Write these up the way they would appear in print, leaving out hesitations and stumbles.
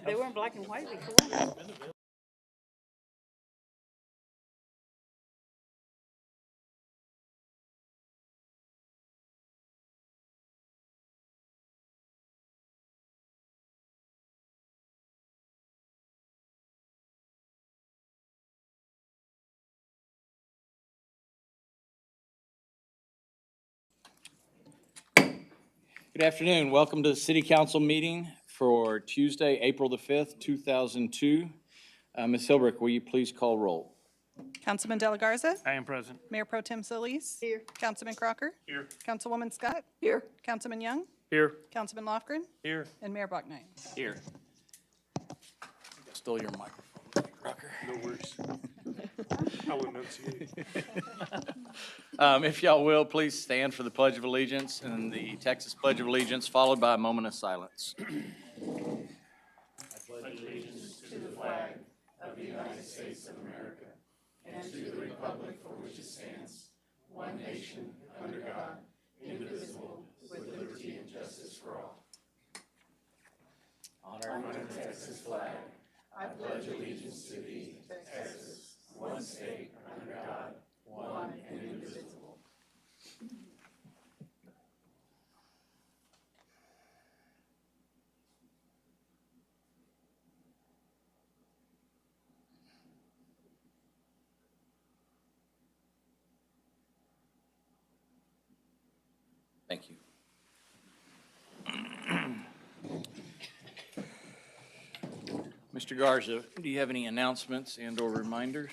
They were in black and white before. Good afternoon. Welcome to the City Council meeting for Tuesday, April the 5th, 2002. Ms. Hilbrick, will you please call roll? Councilman De La Garza? I am present. Mayor Pro Tem Solis? Here. Councilman Crocker? Here. Councilwoman Scott? Here. Councilman Young? Here. Councilman Lofgren? Here. And Mayor Bachnian. Here. I stole your microphone, Crocker. No worries. I'll enunciate. If y'all will, please stand for the Pledge of Allegiance and the Texas Pledge of Allegiance, followed by a moment of silence. Thank you. Mr. Garza, do you have any announcements and/or reminders?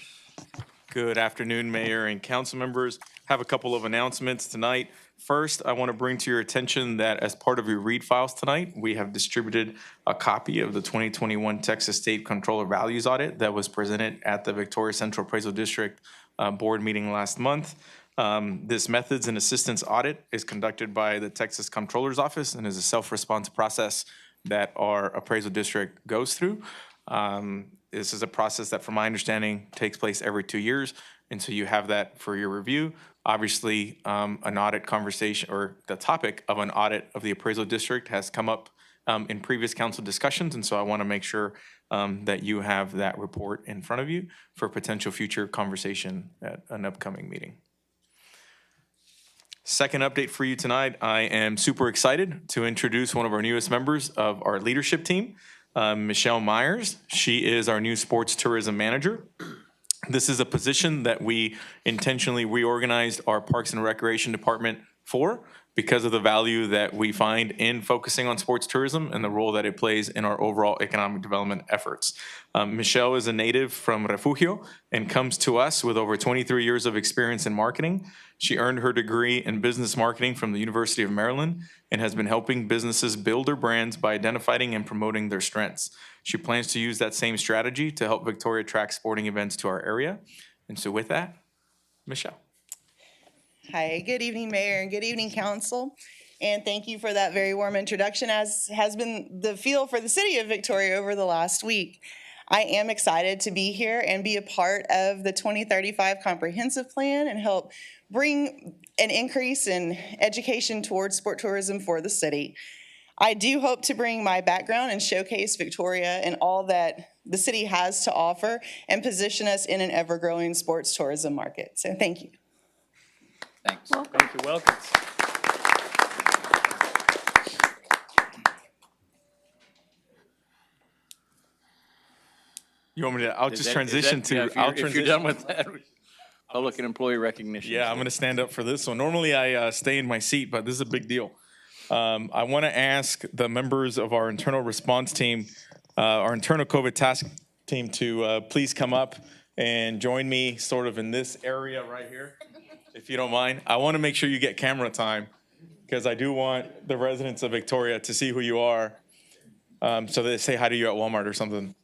Good afternoon, Mayor and council members. Have a couple of announcements tonight. First, I want to bring to your attention that as part of your read files tonight, we have distributed a copy of the 2021 Texas State Controller Values Audit that was presented at the Victoria Central Appraisal District Board meeting last month. This methods and assistance audit is conducted by the Texas Comptroller's Office and is a self-response process that our appraisal district goes through. This is a process that, from my understanding, takes place every 2 years, and so you have that for your review. Obviously, an audit conversation or the topic of an audit of the appraisal district has come up in previous council discussions, and so I want to make sure that you have that report in front of you for potential future conversation at an upcoming meeting. Second update for you tonight, I am super excited to introduce one of our newest members of our leadership team, Michelle Myers. She is our new sports tourism manager. This is a position that we intentionally reorganized our Parks and Recreation Department for because of the value that we find in focusing on sports tourism and the role that it plays in our overall economic development efforts. Michelle is a native from Refugio and comes to us with over 23 years of experience in marketing. She earned her degree in business marketing from the University of Maryland and has been helping businesses build their brands by identifying and promoting their strengths. She plans to use that same strategy to help Victoria attract sporting events to our area. And so with that, Michelle. Hi, good evening, Mayor, and good evening, Council. And thank you for that very warm introduction, as has been the feel for the city of Victoria over the last week. I am excited to be here and be a part of the 2035 Comprehensive Plan and help bring an increase in education towards sport tourism for the city. I do hope to bring my background and showcase Victoria and all that the city has to offer and position us in an ever-growing sports tourism market. So thank you. Thanks. Thank you. Welcome. You want me to, I'll just transition to, if you're done with that, public and employee recognition. Yeah, I'm going to stand up for this one. Normally I stay in my seat, but this is a big deal. I want to ask the members of our internal response team, our internal COVID task team to please come up and join me sort of in this area right here, if you don't mind. I want to make sure you get camera time because I do want the residents of Victoria to see who you are. So they say hi to you at Walmart or something.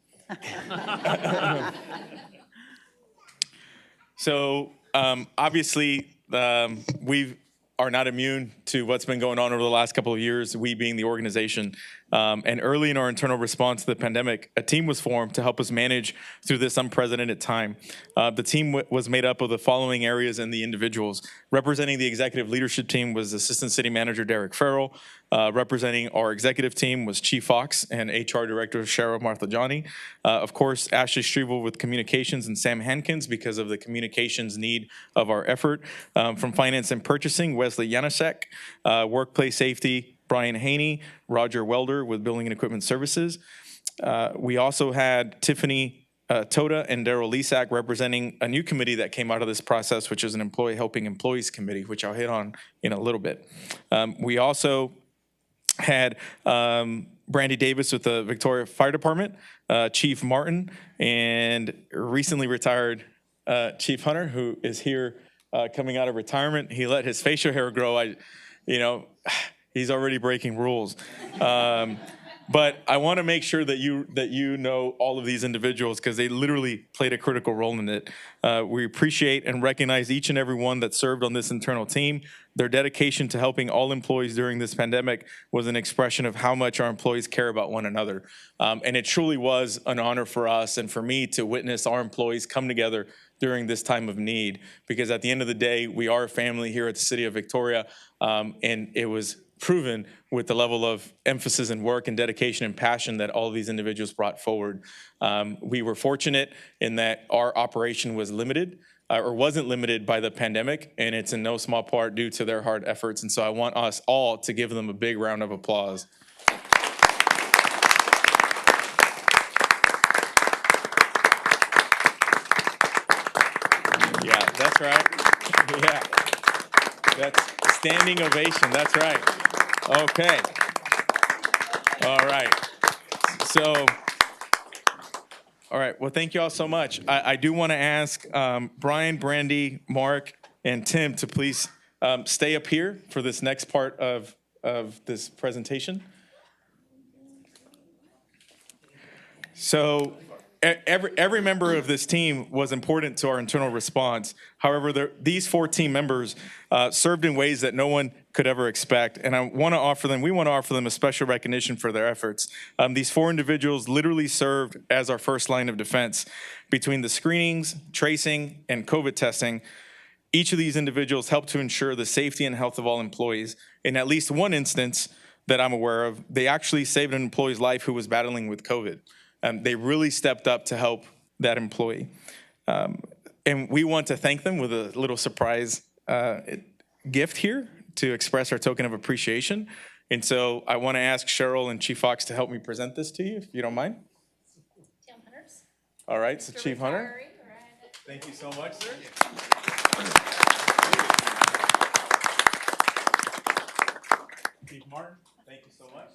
So obviously we are not immune to what's been going on over the last couple of years, we being the organization. And early in our internal response to the pandemic, a team was formed to help us manage through this unprecedented time. The team was made up of the following areas and the individuals. Representing the executive leadership team was Assistant City Manager Derek Farrell, Representing our executive team was Chief Fox and HR Director Cheryl Marthajani. Of course, Ashley Strevel with communications and Sam Hankins because of the communications need of our effort. From finance and purchasing, Wesley Janasek. Workplace safety, Brian Haney. Roger Welder with building and equipment services. We also had Tiffany Toda and Daryl Lisak representing a new committee that came out of this process, which is an employee helping employees committee, which I'll hit on in a little bit. We also had Brandy Davis with the Victoria Fire Department, Chief Martin, and recently retired Chief Hunter, who is here coming out of retirement. He let his facial hair grow. He's already breaking rules. But I want to make sure that you know all of these individuals because they literally played a critical role in it. We appreciate and recognize each and every one that served on this internal team. Their dedication to helping all employees during this pandemic was an expression of how much our employees care about one another. And it truly was an honor for us and for me to witness our employees come together during this time of need, because at the end of the day, we are a family here at the City of Victoria, and it was proven with the level of emphasis and work and dedication and passion that all of these individuals brought forward. We were fortunate in that our operation was limited, or wasn't limited by the pandemic, and it's in no small part due to their hard efforts. And so I want us all to give them a big round of applause. Yeah, that's right. Yeah, that's standing ovation. That's right. Okay. All right. So, all right. Well, thank you all so much. I do want to ask Brian, Brandy, Mark, and Tim to please stay up here for this next part of this presentation. So every member of this team was important to our internal response. However, these 4 team members served in ways that no one could ever expect. And we want to offer them a special recognition for their efforts. These 4 individuals literally served as our first line of defense between the screenings, tracing, and COVID testing. Each of these individuals helped to ensure the safety and health of all employees. In at least one instance that I'm aware of, they actually saved an employee's life who was battling with COVID. They really stepped up to help that employee. And we want to thank them with a little surprise gift here to express our token of appreciation. And so I want to ask Cheryl and Chief Fox to help me present this to you, if you don't mind. All right, so Chief Hunter. Thank you so much, sir. Chief Martin, thank you so much.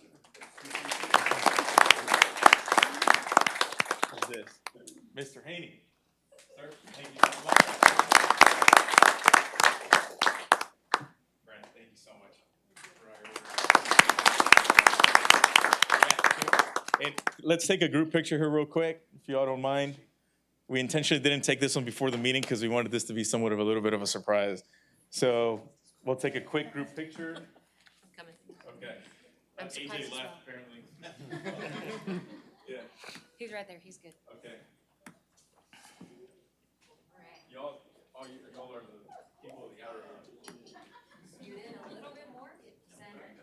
This, Mr. Haney. Sir, thank you so much. Brent, thank you so much. And let's take a group picture here real quick, if you all don't mind. We intentionally didn't take this one before the meeting because we wanted this to be somewhat of a little bit of a surprise. So we'll take a quick group picture. I'm coming. Okay. AJ left, apparently. Yeah. He's right there. He's good. Okay. All right. Y'all are the people of the outer room. Scoot in a little bit more. Center.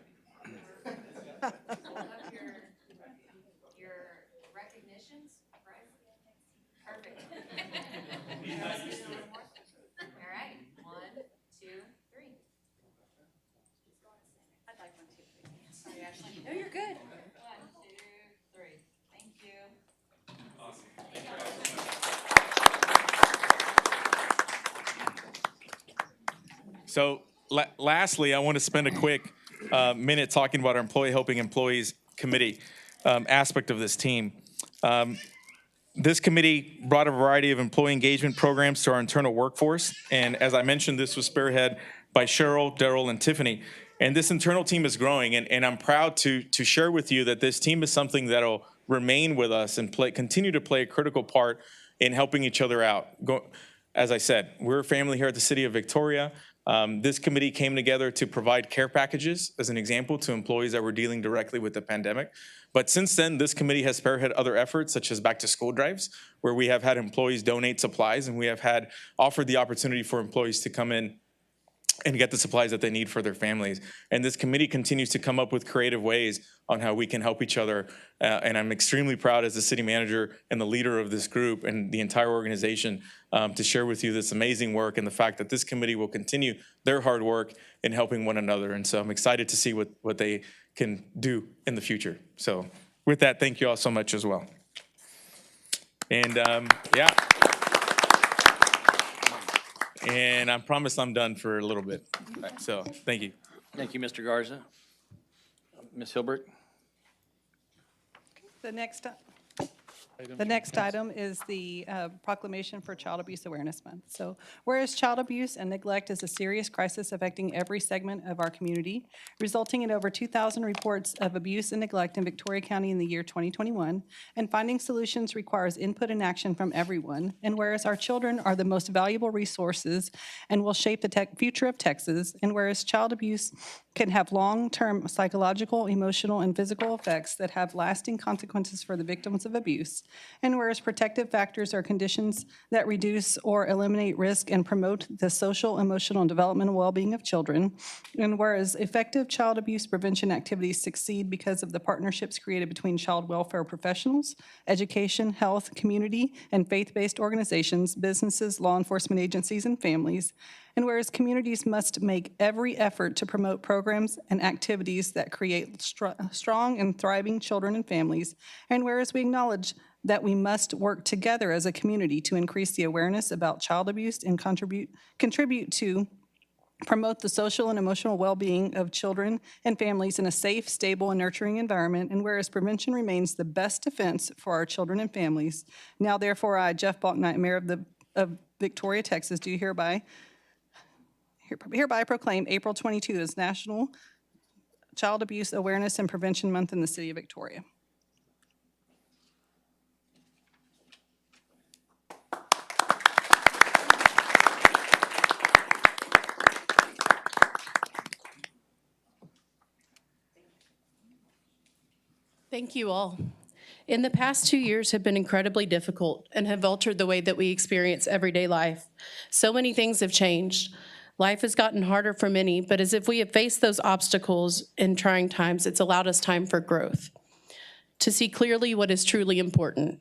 Hold up your recognitions. Right. Perfect. All right. 1, 2, 3. I'd like one too. Sorry, Ashley. No, you're good. 1, 2, 3. Thank you. Awesome. So lastly, I want to spend a quick minute talking about our Employee Helping Employees Committee aspect of this team. This committee brought a variety of employee engagement programs to our internal workforce. And as I mentioned, this was spearheaded by Cheryl, Daryl, and Tiffany. And this internal team is growing. And I'm proud to share with you that this team is something that'll remain with us and continue to play a critical part in helping each other out. As I said, we're a family here at the City of Victoria. This committee came together to provide care packages, as an example, to employees that were dealing directly with the pandemic. But since then, this committee has spearheaded other efforts, such as back-to-school drives, where we have had employees donate supplies, and we have offered the opportunity for employees to come in and get the supplies that they need for their families. And this committee continues to come up with creative ways on how we can help each other. And I'm extremely proud as the city manager and the leader of this group and the entire organization to share with you this amazing work and the fact that this committee will continue their hard work in helping one another. And so I'm excited to see what they can do in the future. So with that, thank you all so much as well. And yeah. And I promise I'm done for a little bit. So, thank you. Thank you, Mr. Garza. Ms. Hilbert? The next item is the proclamation for Child Abuse Awareness Month. So whereas child abuse and neglect is a serious crisis affecting every segment of our community, resulting in over 2,000 reports of abuse and neglect in Victoria County in the year 2021, and finding solutions requires input and action from everyone, and whereas our children are the most valuable resources and will shape the future of Texas, and whereas child abuse can have long-term psychological, emotional, and physical effects that have lasting consequences for the victims of abuse, and whereas protective factors are conditions that reduce or eliminate risk and promote the social, emotional, and developmental well-being of children, and whereas effective child abuse prevention activities succeed because of the partnerships created between child welfare professionals, education, health, community, and faith-based organizations, businesses, law enforcement agencies, and families, and whereas communities must make every effort to promote programs and activities that create strong and thriving children and families, and whereas we acknowledge that we must work together as a community to increase the awareness about child abuse and contribute to promote the social and emotional well-being of children and families in a safe, stable, and nurturing environment, and whereas prevention remains the best defense for our children and families. Now, therefore, I, Jeff Balknight, Mayor of Victoria, Texas, do hereby proclaim April 22 as National Child Abuse Awareness and Prevention Month in the City of Victoria. Thank you all. In the past 2 years have been incredibly difficult and have altered the way that we experience everyday life. So many things have changed. Life has gotten harder for many, but as if we have faced those obstacles in trying times, it's allowed us time for growth, to see clearly what is truly important,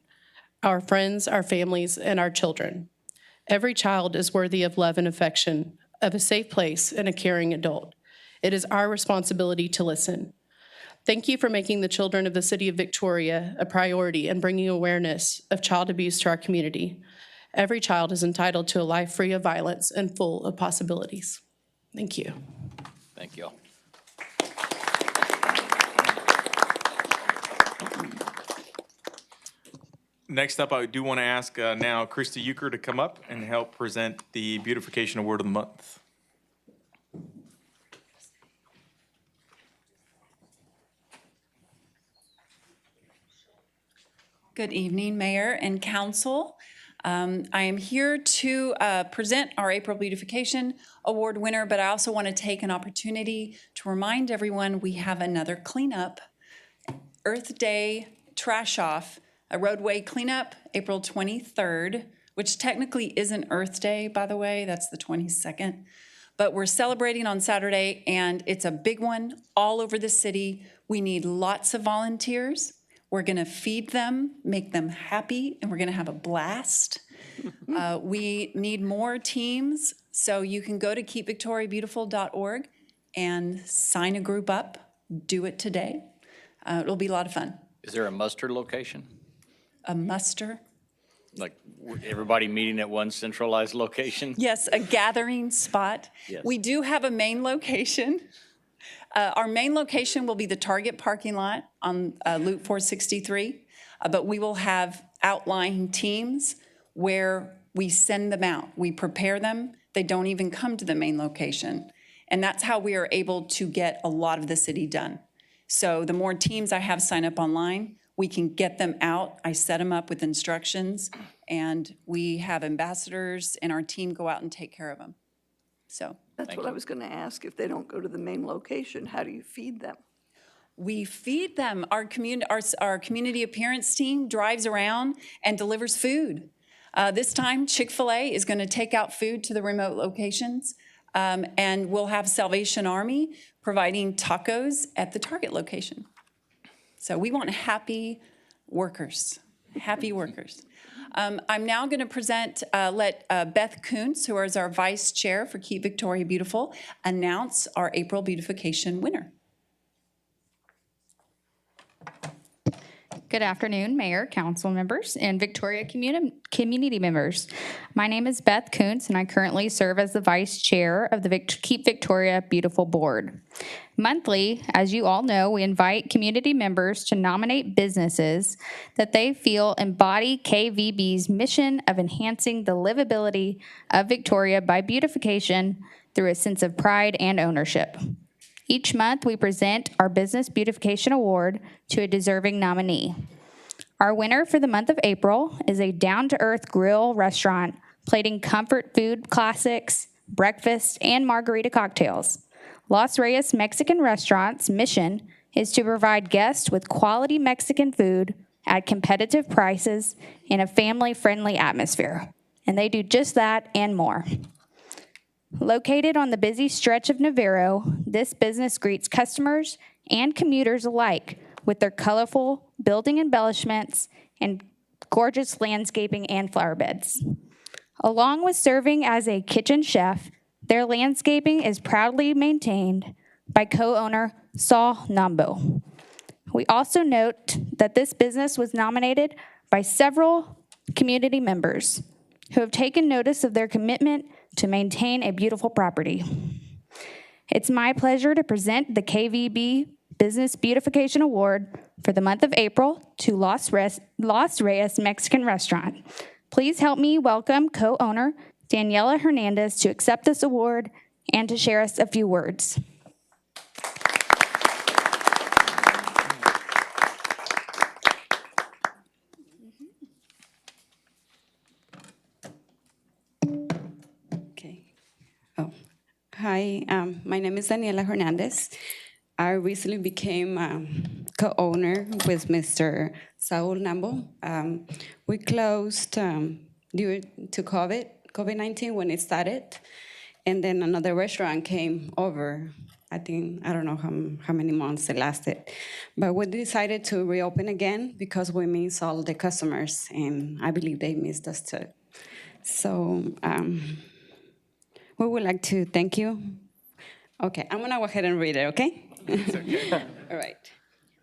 our friends, our families, and our children. Every child is worthy of love and affection, of a safe place and a caring adult. It is our responsibility to listen. Thank you for making the children of the City of Victoria a priority and bringing awareness of child abuse to our community. Every child is entitled to a life free of violence and full of possibilities. Thank you. Thank you all. Next up, I do want to ask now Christy Euchre to come up and help present the Beautification Award of the Month. Good evening, Mayor and Council. I am here to present our April Beautification Award winner, but I also want to take an opportunity to remind everyone we have another cleanup, Earth Day Trash Off, a roadway cleanup, April 23rd, which technically isn't Earth Day, by the way, that's the 22nd. But we're celebrating on Saturday, and it's a big one all over the city. We need lots of volunteers. We're gonna feed them, make them happy, and we're gonna have a blast. We need more teams, so you can go to keepvictoriabeautiful.org and sign a group up. Do it today. It'll be a lot of fun. Is there a muster location? A muster? Like everybody meeting at one centralized location? Yes, a gathering spot. Yes. We do have a main location. Our main location will be the Target parking lot on Loop 463, but we will have outlying teams where we send them out. We prepare them. They don't even come to the main location. And that's how we are able to get a lot of the city done. So the more teams I have sign up online, we can get them out. I set them up with instructions, and we have ambassadors and our team go out and take care of them. So. That's what I was going to ask. If they don't go to the main location, how do you feed them? We feed them. Our community appearance team drives around and delivers food. This time, Chick-fil-A is going to take out food to the remote locations. And we'll have Salvation Army providing tacos at the Target location. So we want happy workers, happy workers. I'm now going to let Beth Kuntz, who is our vice chair for Keep Victoria Beautiful, announce our April beautification winner. Good afternoon, Mayor, council members, and Victoria community members. My name is Beth Kuntz, and I currently serve as the vice chair of the Keep Victoria Beautiful Board. Monthly, as you all know, we invite community members to nominate businesses that they feel embody KVB's mission of enhancing the livability of Victoria by beautification through a sense of pride and ownership. Each month, we present our Business Beautification Award to a deserving nominee. Our winner for the month of April is a down-to-earth grill restaurant plating comfort food classics, breakfast, and margarita cocktails. Los Reyes Mexican Restaurant's mission is to provide guests with quality Mexican food at competitive prices in a family-friendly atmosphere. And they do just that and more. Located on the busy stretch of Navarro, this business greets customers and commuters alike with their colorful building embellishments and gorgeous landscaping and flower beds. Along with serving as a kitchen chef, their landscaping is proudly maintained by co-owner Saul Nambo. We also note that this business was nominated by several community members who have taken notice of their commitment to maintain a beautiful property. It's my pleasure to present the KVB Business Beautification Award for the month of April to Los Reyes Mexican Restaurant. Please help me welcome co-owner Daniela Hernandez to accept this award and to share us a few words. Hi, my name is Daniela Hernandez. I recently became co-owner with Mr. Saul Nambo. We closed due to COVID-19 when it started, and then another restaurant came over. I don't know how many months it lasted. But we decided to reopen again because we miss all the customers, and I believe they missed us too. So, we would like to thank you. Okay, I'm gonna go ahead and read it, okay? It's okay. All right.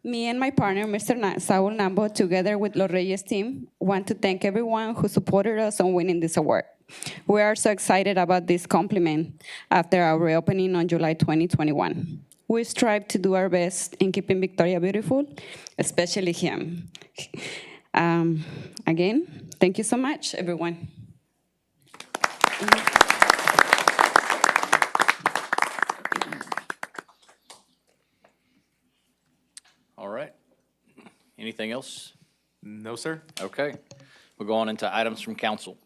Me and my partner, Mr. Saul Nambo, together with Los Reyes team, want to thank everyone who supported us on winning this award. We are so excited about this compliment after our reopening on July 2021. We strive to do our best in keeping Victoria beautiful, especially him. Again, thank you so much, everyone. All right. Anything else? No, sir. Okay. We'll go on into items from council.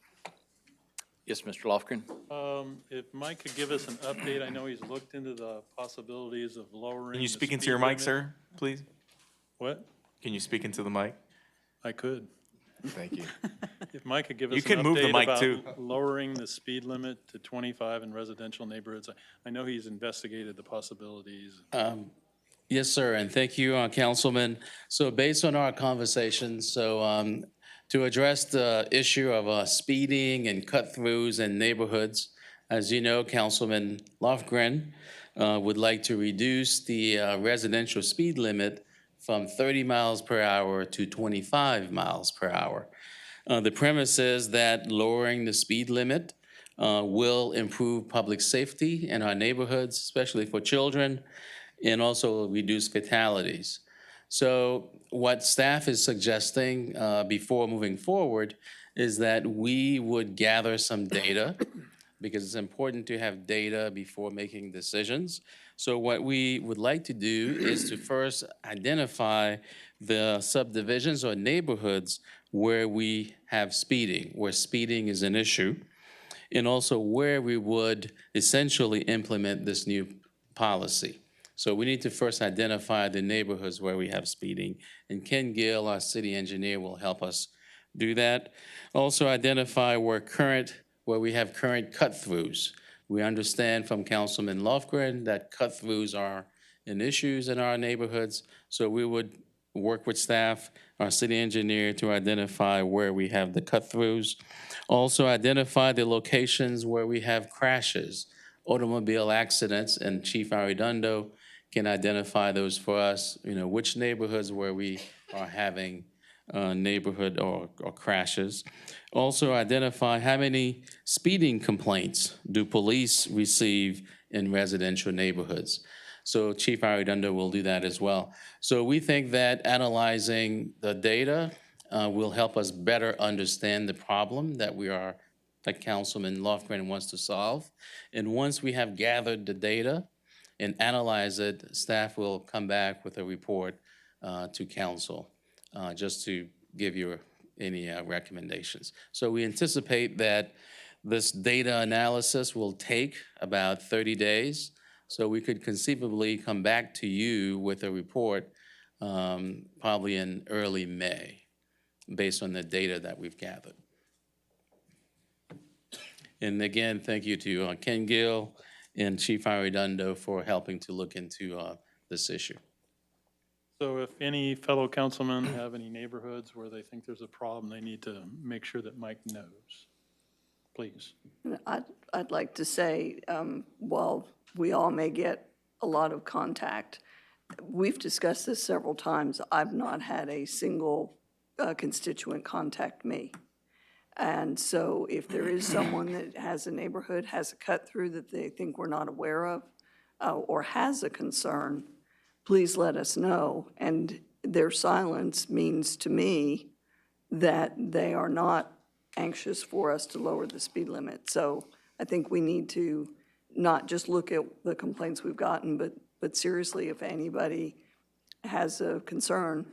Yes, Mr. Lofgren? If Mike could give us an update, I know he's looked into the possibilities of lowering. Can you the speak into speed your mic, limit. sir, please? What? Can you speak into the mic? I could. Thank you. If Mike could give us You an can move the update mic, about too. lowering the speed limit to 25 in residential neighborhoods. I know he's investigated the possibilities. Yes, sir, and thank you, Councilman. So based on our conversations, to address the issue of speeding and cut-throughs in neighborhoods, as you know, Councilman Lofgren would like to reduce the residential speed limit from 30 miles per hour to 25 miles per hour. The premise is that lowering the speed limit will improve public safety in our neighborhoods, especially for children, and also reduce fatalities. So what staff is suggesting before moving forward is that we would gather some data because it's important to have data before making decisions. So what we would like to do is to first identify the subdivisions or neighborhoods where we have speeding, where speeding is an issue, and also where we would essentially implement this new policy. So we need to first identify the neighborhoods where we have speeding, and Ken Gill, our city engineer, will help us do that. Also identify where we have current cut-throughs. We understand from Councilman Lofgren that cut-throughs are an issue in our neighborhoods, so we would work with staff, our city engineer, to identify where we have the cut-throughs. Also identify the locations where we have crashes, automobile accidents, and Chief Arredondo can identify those for us, which neighborhoods where we are having neighborhood or crashes. Also identify how many speeding complaints do police receive in residential neighborhoods. So Chief Arredondo will do that as well. So we think that analyzing the data will help us better understand the problem that Councilman Lofgren wants to solve. And once we have gathered the data and analyze it, staff will come back with a report to council, just to give you any recommendations. So we anticipate that this data analysis will take about 30 days. So we could conceivably come back to you with a report probably in early May, based on the data that we've gathered. And again, thank you to Ken Gill and Chief Arredondo for helping to look into this issue. So if any fellow councilmen have any neighborhoods where they think there's a problem, they need to make sure that Mike knows. Please. I'd like to say, while we all may get a lot of contact, we've discussed this several times. I've not had a single constituent contact me. And so if there is someone that has a neighborhood, has a cut through that they think we're not aware of, or has a concern, please let us know. And their silence means to me that they are not anxious for us to lower the speed limit. So I think we need to not just look at the complaints we've gotten, but seriously, if anybody has a concern,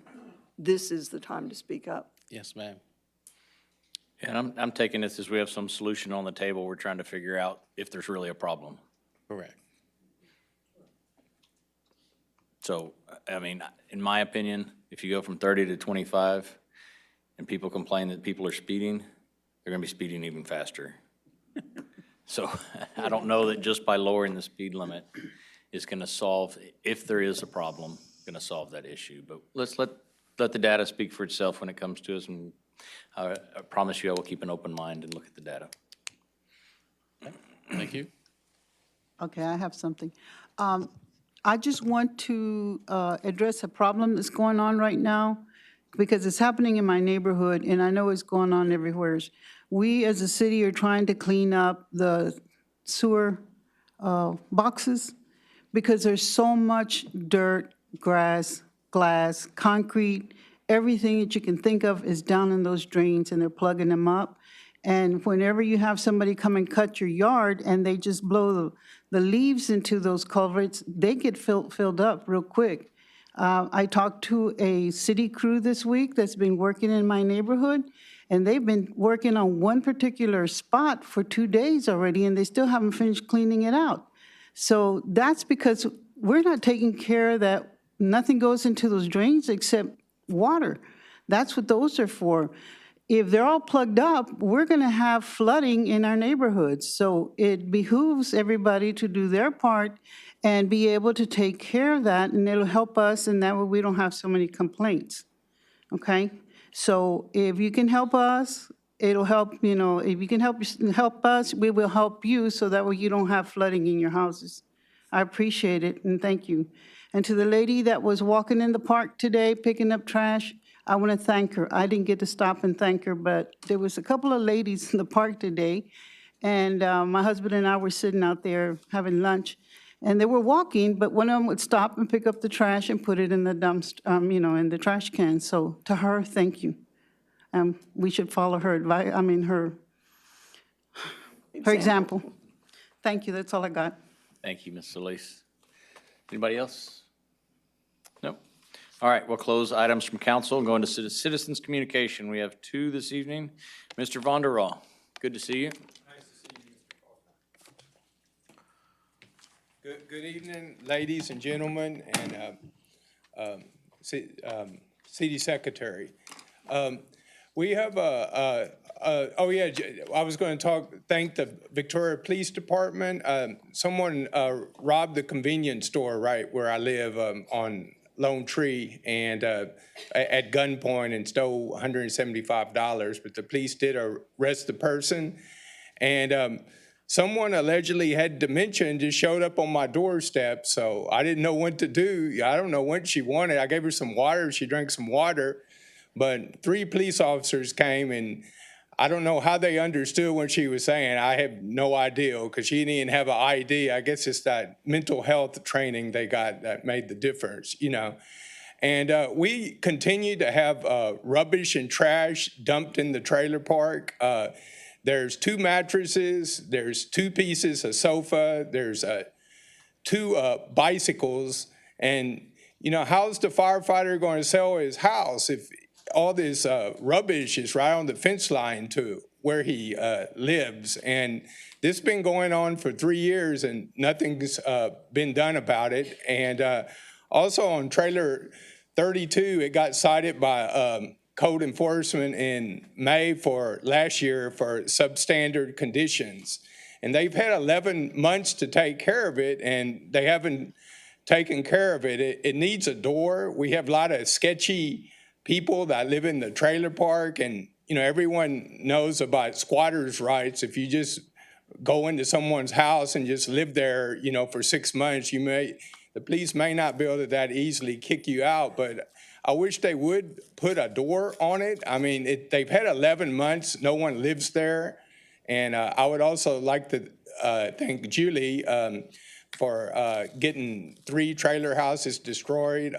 this is the time to speak up. Yes, ma'am. And I'm taking this as we have some solution on the table. We're trying to figure out if there's really a problem. Correct. So, I mean, in my opinion, if you go from 30 to 25 and people complain that people are speeding, they're going to be speeding even faster. So I don't know that just by lowering the speed limit is going to solve, if there is a problem, going to solve that issue. But let's let the data speak for itself when it comes to us, and I promise you I will keep an open mind and look at the data. Thank you. Okay, I have something. I just want to address a problem that's going on right now, because it's happening in my neighborhood, and I know it's going on everywhere. We, as a city, are trying to clean up the sewer boxes, because there's so much dirt, grass, glass, concrete, everything that you can think of is down in those drains, and they're plugging them up. And whenever you have somebody come and cut your yard and they just blow the leaves into those culverts, they get filled up real quick. I talked to a city crew this week that's been working in my neighborhood, and they've been working on one particular spot for 2 days already, and they still haven't finished cleaning it out. So that's because we're not taking care that nothing goes into those drains except water. That's what those are for. If they're all plugged up, we're going to have flooding in our neighborhoods. So it behooves everybody to do their part and be able to take care of that, and it'll help us, and that way we don't have so many complaints, okay? So if you can help us, it'll help, if you can help us, we will help you, so that way you don't have flooding in your houses. I appreciate it, and thank you. And to the lady that was walking in the park today picking up trash, I want to thank her. I didn't get to stop and thank her, but there was a couple of ladies in the park today, and my husband and I were sitting out there having lunch, and they were walking, but one of them would stop and pick up the trash and put it in the dumpster, in the trash can. So to her, thank you. We should follow her advice. her example. Thank you. That's all I got. Thank you, Ms. Solis. Anybody else? No? All right, we'll close items from council and go into citizens' communication. We have 2 this evening. Mr. Vonderall, good to see you. Good evening, ladies and gentlemen, and City Secretary. We have oh yeah, I was going to thank the Victoria Police Department. Someone robbed the convenience store right where I live on Lone Tree and at gunpoint and stole $175, but the police did arrest the person. And someone allegedly had dementia and just showed up on my doorstep, so I didn't know what to do. I don't know what she wanted. I gave her some water. She drank some water. But 3 police officers came, and I don't know how they understood what she was saying. I have no idea because she didn't even have an ID. I guess it's that mental health training they got that made the difference, you know. And we continue to have rubbish and trash dumped in the trailer park. There's 2 mattresses, there's 2 pieces of sofa, there's 2 bicycles, and you know, how's the firefighter going to sell his house if all this rubbish is right on the fence line to where he lives? And this has been going on for 3 years and nothing's been done about it. And also on trailer 32, it got cited by code enforcement in May for last year for substandard conditions. And they've had 11 months to take care of it, and they haven't taken care of it. It needs a door. We have a lot of sketchy people that live in the trailer park, and you know, everyone knows about squatters' rights. If you just go into someone's house and just live there, you know, for 6 months, the police may not be able to that easily kick you out, but I wish they would put a door on it. I mean, they've had 11 months, no one lives there. And I would also like to thank Julie for getting 3 trailer houses destroyed,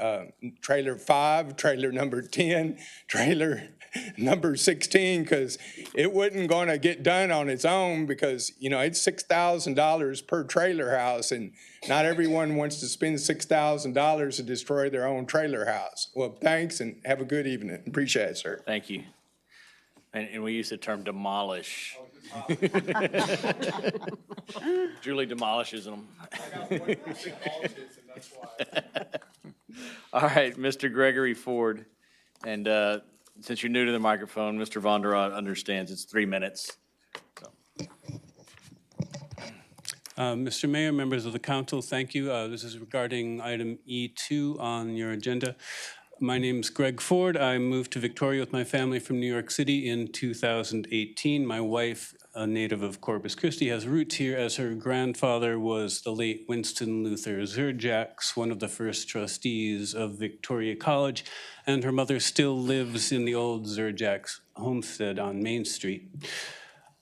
trailer 5, trailer number 10, trailer number 16, because it wasn't going to get done on its own because, you know, it's $6,000 per trailer house, and not everyone wants to spend $6,000 to destroy their own trailer house. Well, thanks, and have a good evening. Appreciate it, sir. Thank you. And we use the term demolish. Julie demolishes them. All right, Mr. Gregory Ford. And since you're new to the microphone, Mr. Von der Rott understands it's 3 minutes. Mr. Mayor, members of the council, thank you. This is regarding item E2 on your agenda. My name's Greg Ford. I moved to Victoria with my family from New York City in 2018. My wife, a native of Corpus Christi, has roots here as her grandfather was the late Winston Luther Zerjaks, one of the first trustees of Victoria College, and her mother still lives in the old Zerjaks homestead on Main Street.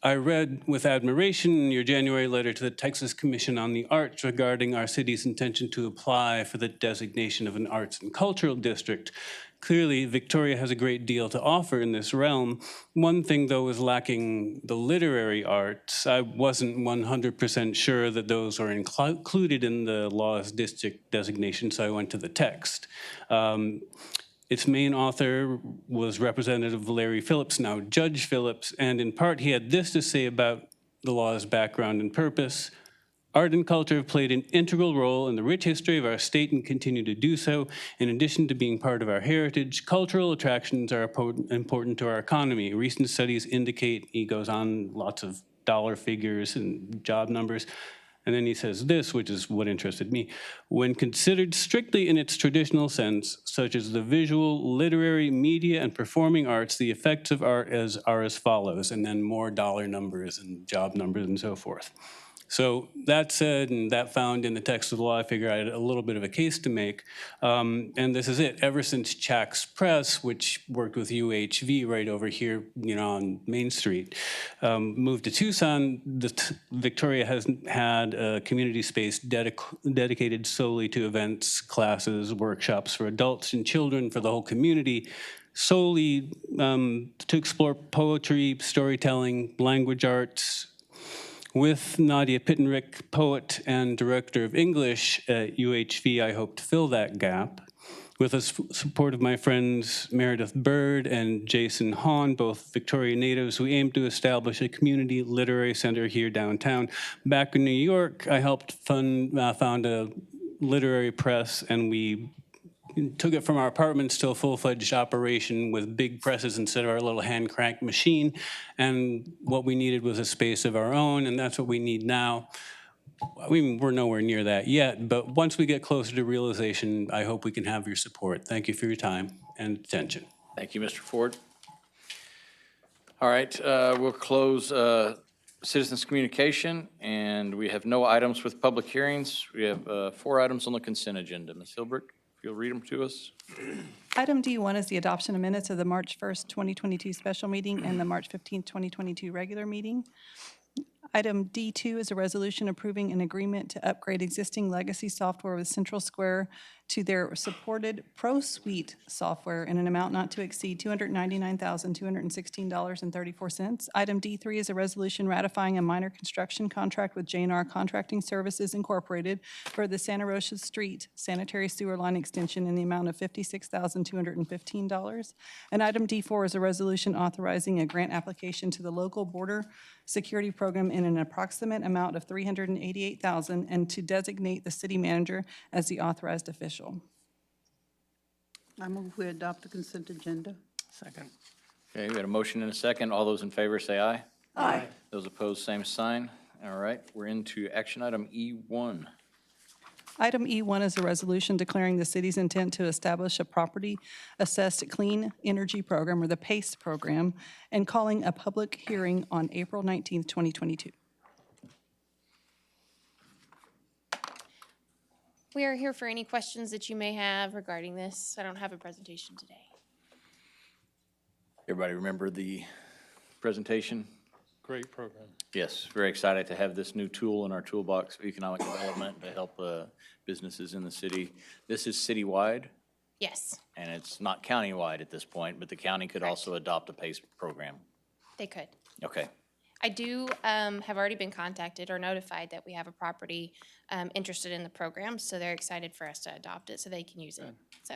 I read with admiration your January letter to the Texas Commission on the Arts regarding our city's intention to apply for the designation of an arts and cultural district. Clearly, Victoria has a great deal to offer in this realm. One thing, though, is lacking the literary arts. I wasn't 100% sure that those are included in the law's district designation, so I went to the text. Its main author was Representative Larry Phillips, now Judge Phillips, and in part he had this to say about the law's background and purpose. Art and culture have played an integral role in the rich history of our state and continue to do so. In addition to being part of our heritage, cultural attractions are important to our economy. Recent studies indicate, he goes on, lots of dollar figures and job numbers. And then he says this, which is what interested me. When considered strictly in its traditional sense, such as the visual, literary, media, and performing arts, the effects of art are as follows, and then more dollar numbers and job numbers and so forth. So that said, and that found in the text of the law, I figure I had a little bit of a case to make. And this is it. Ever since Chax Press, which worked with UHV right over here, you know, on Main Street, moved to Tucson, Victoria has had a community space dedicated solely to events, classes, workshops for adults and children for the whole community, solely to explore poetry, storytelling, language arts. With Nadia Pittenrick, poet and director of English at UHV, I hope to fill that gap. With the support of my friends Meredith Bird and Jason Hahn, both Victoria natives, we aim to establish a community literary center here downtown. Back in New York, I helped found a literary press, and we took it from our apartments to a full-fledged operation with big presses instead of our little hand crank machine. And what we needed was a space of our own, and that's what we need now. I mean, we're nowhere near that yet, but once we get closer to realization, I hope we can have your support. Thank you for your time and attention. Thank you, Mr. Ford. All right, we'll close citizens' communication, and we have no items with public hearings. We have 4 items on the consent agenda. Ms. Hilbrick, if you'll read them to us. Item D1 is the adoption of minutes of the March 1st, 2022 special meeting and the March 15th, 2022 regular meeting. Item D2 is a resolution approving an agreement to upgrade existing legacy software with Central Square to their supported ProSuite software in an amount not to exceed $299,216.34. Item D3 is a resolution ratifying a minor construction contract with J&R Contracting Services Incorporated for the Santa Rosa St Sanitary Sewer Line Extension in the amount of $56,215. And item D4 is a resolution authorizing a grant application to the local border security program in an approximate amount of $388,000 and to designate the city manager as the authorized official. I move we adopt the consent agenda. Second. Okay, we got a motion and a second. All those in favor say aye. Aye. Those opposed, same sign. All right, we're into action item E1. Item E1 is a resolution declaring the city's intent to establish a property assessed clean energy program, or the PACE program, and calling a public hearing on April 19th, 2022. We are here for any questions that you may have regarding this. I don't have a presentation today. Everybody remember the presentation? Great program. Yes, very excited to have this new tool in our toolbox of economic development to help businesses in the city. This is citywide, Yes, and it's not countywide at this point, but the county could also adopt a PACE program. they could. Okay, I do have already been contacted or notified that we have a property interested in the program, so they're excited for us to adopt it so they can use it. So,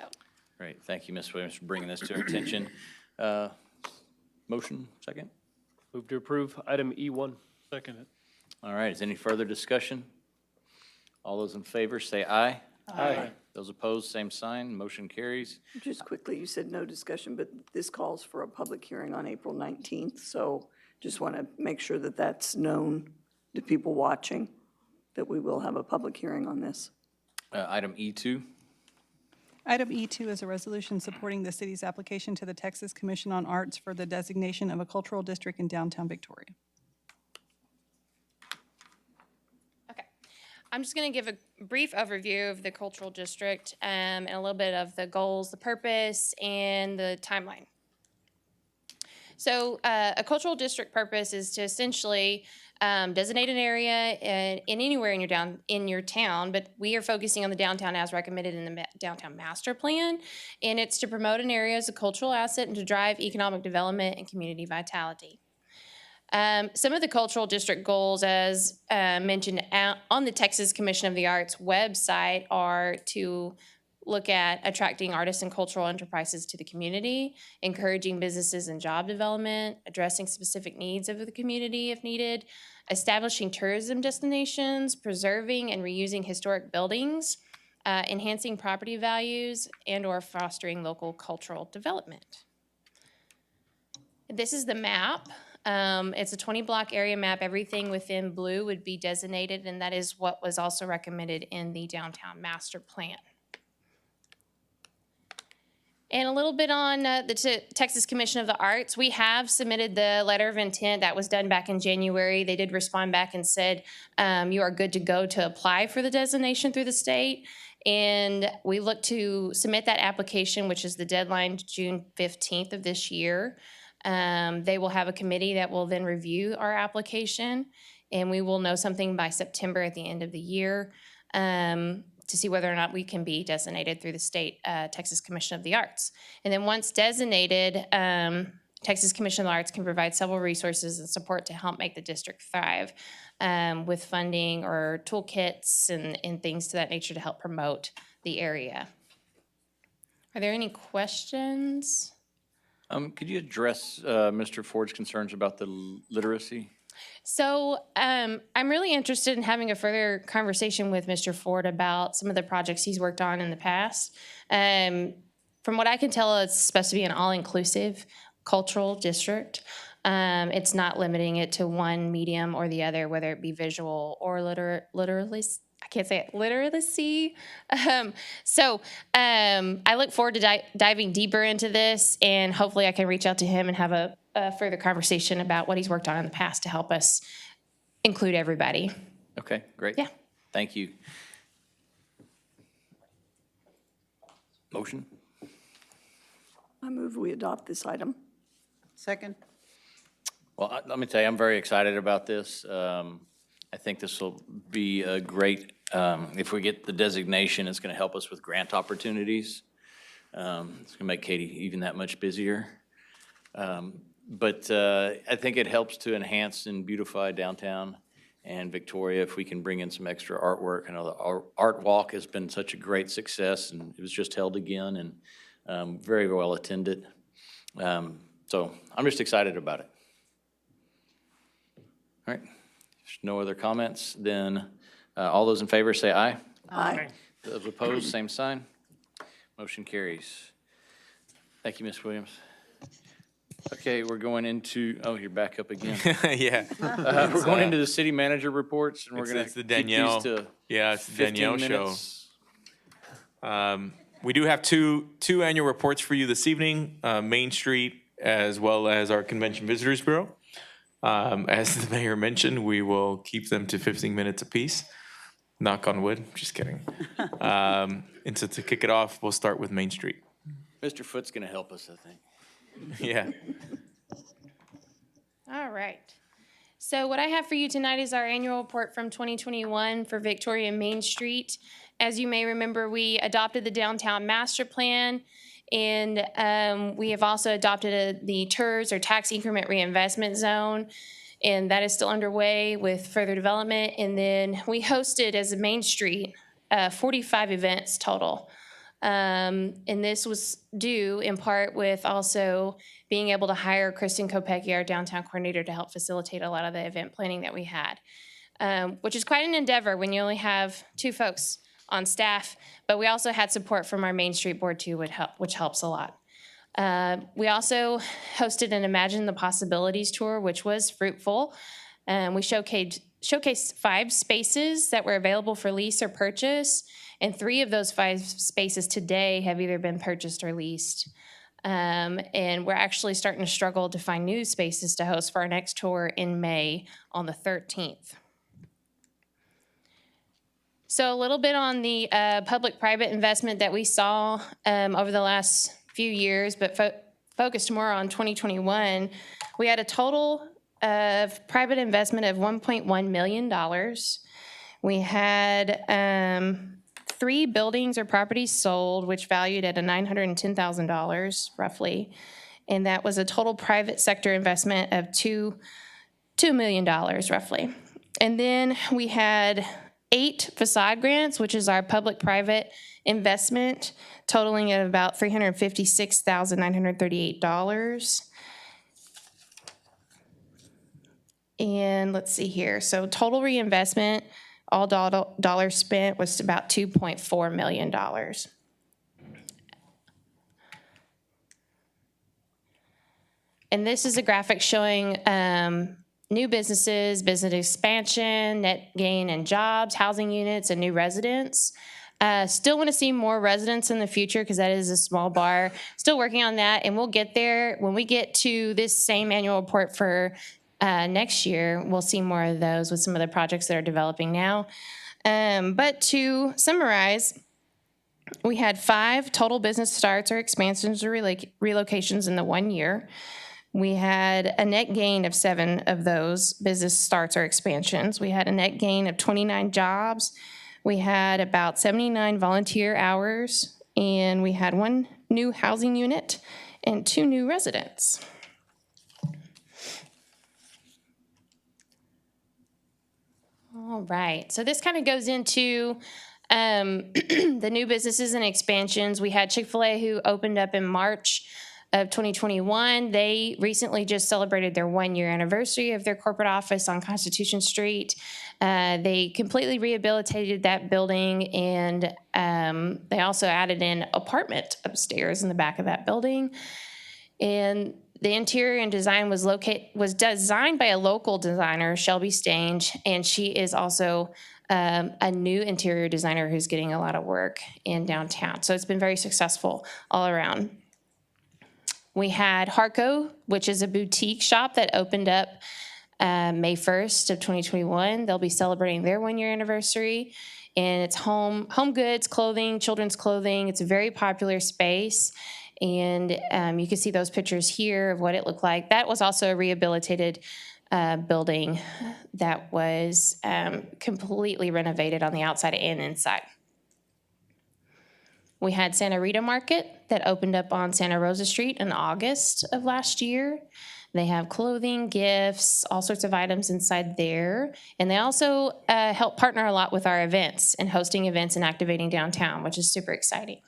great. Thank you, Ms. Williams, for bringing this to our attention. Motion, second? Move to approve item E1. Second it. All right, is any further discussion? All those in favor say aye. Aye. Those opposed, same sign. Motion carries. Just quickly, you said no discussion, but this calls for a public hearing on April 19th, so just want to make sure that that's known to people watching, that we will have a public hearing on this. Item E2. Item E2 is a resolution supporting the city's application to the Texas Commission on Arts for the designation of a cultural district in downtown Victoria. okay. I'm just going to give a brief overview of the cultural district and a little bit of the goals, the purpose, and the timeline. So a cultural district purpose is to essentially designate an area in anywhere in your town, but we are focusing on the downtown as recommended in the downtown master plan, and it's to promote an area as a cultural asset and to drive economic development and community vitality. Some of the cultural district goals, as mentioned on the Texas Commission of the Arts website, are to look at attracting artists and cultural enterprises to the community, encouraging businesses and job development, addressing specific needs of the community if needed, establishing tourism destinations, preserving and reusing historic buildings, enhancing property values, and/or fostering local cultural development. This is the map. It's a 20-block area map. Everything within blue would be designated, and that is what was also recommended in the downtown master plan. And a little bit on the Texas Commission of the Arts. We have submitted the letter of intent. That was done back in January. They did respond back and said, you are good to go to apply for the designation through the state. And we look to submit that application, which is the deadline June 15th of this year. They will have a committee that will then review our application, and we will know something by September at the end of the year to see whether or not we can be designated through the state Texas Commission of the Arts. And then once designated, Texas Commission of the Arts can provide several resources and support to help make the district thrive with funding or toolkits and things to that nature to help promote the area. Are there any questions? Could you address Mr. Ford's concerns about the literacy? So I'm really interested in having a further conversation with Mr. Ford about some of the projects he's worked on in the past. From what I can tell, it's supposed to be an all-inclusive cultural district. It's not limiting it to one medium or the other, whether it be visual or literally. I can't say it, literacy. I look forward to diving deeper into this, and hopefully I can reach out to him and have a further conversation about what he's worked on in the past to help us include everybody. Okay, great. Yeah. Thank you. Motion? I move we adopt this item. Second? Well, let me tell you, I'm very excited about this. I think this will be a great, if we get the designation, it's going to help us with grant opportunities. It's going to make Katie even that much busier. But I think it helps to enhance and beautify downtown and Victoria if we can bring in some extra artwork. I know the art walk has been such a great success, and it was just held again and very well attended. So I'm just excited about it. All right, if there's no other comments, then all those in favor say aye. Aye. Those opposed, same sign. Motion carries. Thank you, Ms. Williams. Okay, we're going into, oh, you're back up again. Yeah. We're going into the city manager reports, and we're going It's to the keep Danielle. these to Yeah, it's the 15 Danielle show. minutes. We do have two annual reports for you this evening, Main Street as well as our Convention Visitors Bureau. As the mayor mentioned, we will keep them to 15 minutes apiece. Knock on wood, just kidding. And so to kick it off, we'll start with Main Street. Mr. Foote's going to help us, I think. Yeah. All right. So what I have for you tonight is our annual report from 2021 for Victoria Main Street. As you may remember, we adopted the downtown master plan, and we have also adopted the TERS, or tax increment reinvestment zone, and that is still underway with further development. And then we hosted, as a Main Street, 45 events total. And this was due in part with also being able to hire Kristen Kopecki, our downtown coordinator, to help facilitate a lot of the event planning that we had, which is quite an endeavor when you only have 2 folks on staff. But we also had support from our Main Street board too, which helps a lot. We also hosted an Imagine the Possibilities tour, which was fruitful. We showcased 5 spaces that were available for lease or purchase. And 3 of those 5 spaces today have either been purchased or leased. And we're actually starting to struggle to find new spaces to host for our next tour in May on the 13th. So a little bit on the public-private investment that we saw over the last few years, but focused more on 2021. We had a total of private investment of $1.1 million. We had 3 buildings or properties sold, which valued at $910,000 roughly. And that was a total private sector investment of $2 million roughly. And then we had 8 facade grants, which is our public-private investment, totaling at about $356,938. And let's see here. So total reinvestment, all dollars spent, was about $2.4 million. And this is a graphic showing new businesses, business expansion, net gain in jobs, housing units, and new residents. Still want to see more residents in the future because that is a small bar. Still working on that, and we'll get there. When we get to this same annual report for next year, we'll see more of those with some of the projects that are developing now. But to summarize, we had 5 total business starts or expansions or relocations in the 1 year. We had a net gain of 7 of those business starts or expansions. We had a net gain of 29 jobs. We had about 79 volunteer hours, and we had 1 new housing unit and 2 new residents. All right, so this kind of goes into the new businesses and expansions. We had Chick-fil-A who opened up in March of 2021. They recently just celebrated their 1-year anniversary of their corporate office on Constitution Street. They completely rehabilitated that building, and they also added an apartment upstairs in the back of that building. And the interior and design was designed by a local designer, Shelby Stange, and she is also a new interior designer who's getting a lot of work in downtown. So it's been very successful all around. We had Harco, which is a boutique shop that opened up May 1st of 2021. They'll be celebrating their 1-year anniversary. And it's home goods, clothing, children's clothing. It's a very popular space. And you can see those pictures here of what it looked like. That was also a rehabilitated building that was completely renovated on the outside and inside. We had Santa Rita Market that opened up on Santa Rosa Street in August of last year. They have clothing, gifts, all sorts of items inside there. And they also help partner a lot with our events and hosting events and activating downtown, which is super exciting.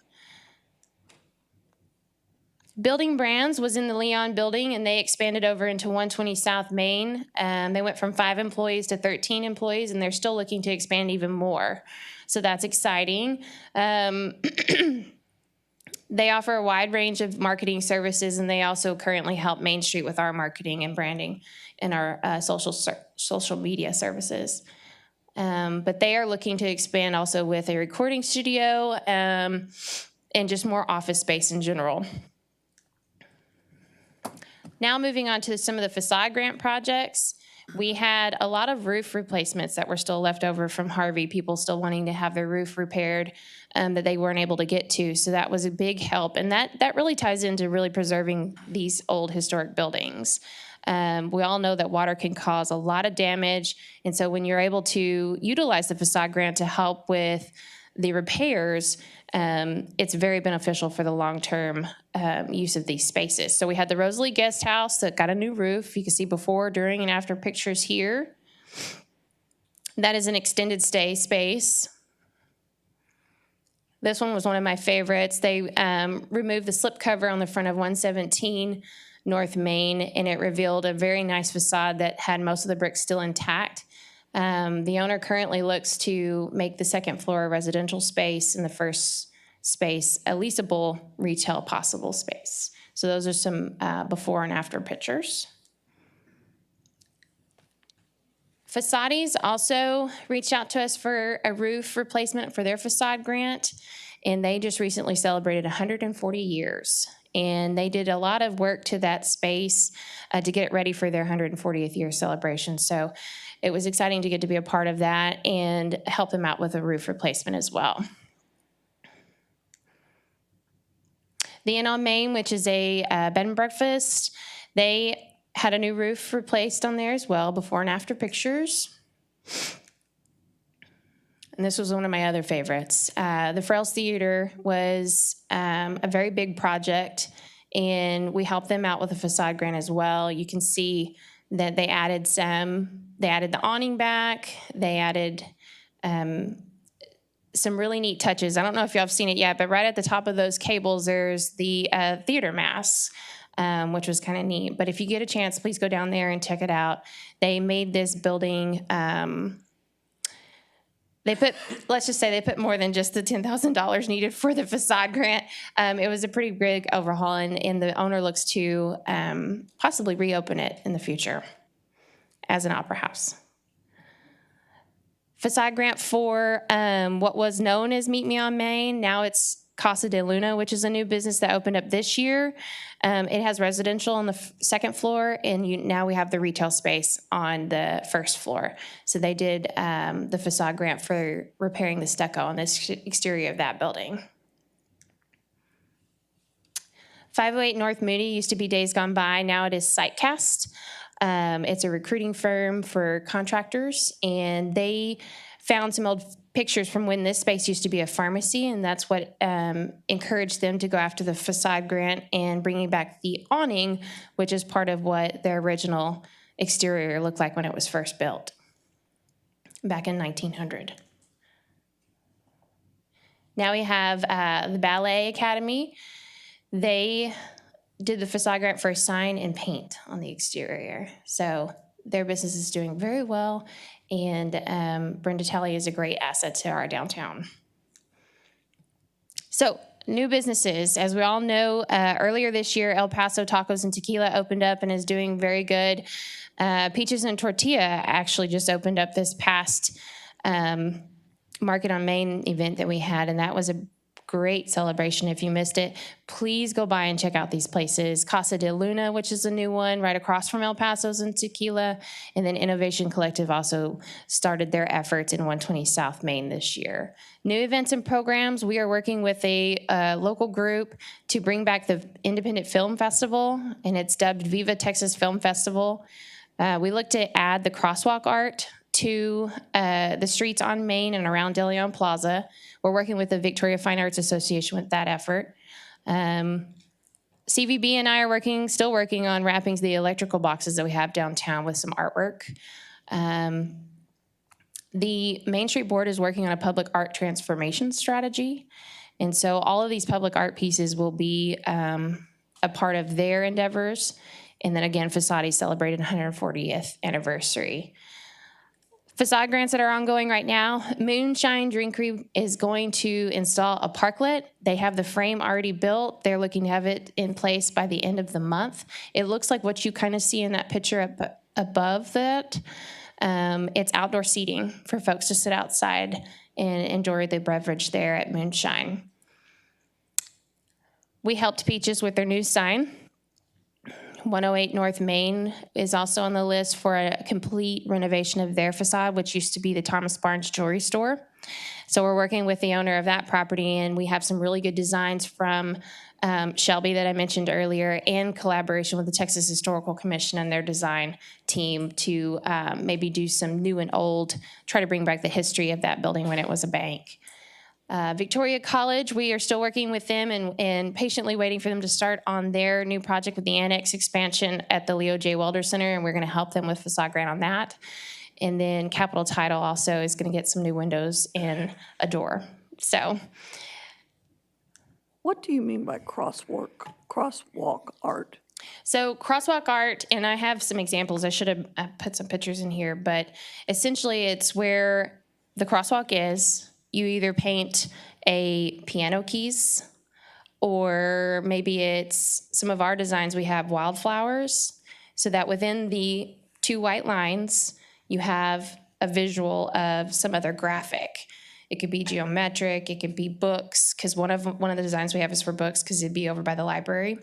Building Brands was in the Leon building, and they expanded over into 120 South Main. They went from 5 employees to 13 employees, and they're still looking to expand even more. So that's exciting. They offer a wide range of marketing services, and they also currently help Main Street with our marketing and branding and our social media services. But they are looking to expand also with a recording studio and just more office space in general. Now moving on to some of the facade grant projects. We had a lot of roof replacements that were still left over from Harvey, people still wanting to have their roof repaired that they weren't able to get to. So that was a big help. And that really ties into really preserving these old historic buildings. We all know that water can cause a lot of damage. And so when you're able to utilize the facade grant to help with the repairs, it's very beneficial for the long-term use of these spaces. So we had the Rosalie Guest House that got a new roof. You can see before, during, and after pictures here. That is an extended stay space. This one was one of my favorites. They removed the slipcover on the front of 117 North Main, and it revealed a very nice facade that had most of the bricks still intact. The owner currently looks to make the second floor a residential space and the first space a leasable retail possible space. So those are some before and after pictures. Facades also reached out to us for a roof replacement for their facade grant, and they just recently celebrated 140 years. And they did a lot of work to that space to get it ready for their 140th year celebration. So it was exciting to get to be a part of that and help them out with a roof replacement as well. The Inn on Main, which is a bed and breakfast, they had a new roof replaced on there as well, before and after pictures. And this was one of my other favorites. The Frales Theater was a very big project, and we helped them out with a facade grant as well. You can see that they added the awning back, they added some really neat touches. I don't know if y'all have seen it yet, but right at the top of those cables, there's the theater mass, which was kind of neat. But if you get a chance, please go down there and check it out. They made this building, let's just say they put more than just the $10,000 needed for the facade grant. It was a pretty big overhaul, and the owner looks to possibly reopen it in the future as an opera house. Facade grant for what was known as Meet Me on Main. Now it's Casa de Luna, which is a new business that opened up this year. It has residential on the second floor, and now we have the retail space on the first floor. So they did the facade grant for repairing the stucco on the exterior of that building. 508 North Moody used to be Days Gone By. Now it is SiteCast. It's a recruiting firm for contractors, and they found some old pictures from when this space used to be a pharmacy, and that's what encouraged them to go after the facade grant and bringing back the awning, which is part of what their original exterior looked like when it was first built back in 1900. Now we have the Ballet Academy. They did the facade grant for sign and paint on the exterior. So their business is doing very well, and Brenda Talley is a great asset to our downtown. So, new businesses. As we all know, earlier this year, El Paso Tacos and Tequila opened up and is doing very good. Peaches and Tortilla actually just opened up this past Market on Main event that we had, and that was a great celebration. If you missed it, please go by and check out these places. Casa de Luna, which is a new one right across from El Paso's and Tequila, and then Innovation Collective also started their efforts in 120 South Main this year. New events and programs, we are working with a local group to bring back the Independent Film Festival, and it's dubbed Viva Texas Film Festival. We look to add the crosswalk art to the streets on Main and around De Leon Plaza. We're working with the Victoria Fine Arts Association with that effort. CVB and I are still working on wrapping the electrical boxes that we have downtown with some artwork. The Main Street Board is working on a public art transformation strategy. And so all of these public art pieces will be a part of their endeavors. And then again, Facade celebrated 140th anniversary. Facade grants that are ongoing right now. Moonshine Drink Crew is going to install a parklet. They have the frame already built. They're looking to have it in place by the end of the month. It looks like what you kind of see in that picture above that. It's outdoor seating for folks to sit outside and enjoy the beverage there at Moonshine. We helped Peaches with their new sign. 108 North Main is also on the list for a complete renovation of their facade, which used to be the Thomas Barnes Jewelry Store. So we're working with the owner of that property, and we have some really good designs from Shelby that I mentioned earlier, and collaboration with the Texas Historical Commission and their design team to maybe do some new and old, try to bring back the history of that building when it was a bank. Victoria College, we are still working with them and patiently waiting for them to start on their new project with the annex expansion at the Leo J. Welder Center, and we're going to help them with facade grant on that. And then Capital Title also is going to get some new windows and a door. So, what do you mean by crosswalk art? So crosswalk art, and I have some examples. I should have put some pictures in here, but essentially it's where the crosswalk is. You either paint a piano keys, or maybe it's some of our designs. We have wildflowers, so that within the two white lines, you have a visual of some other graphic. It could be geometric, it could be books, because one of the designs we have is for books, because it'd be over by the library.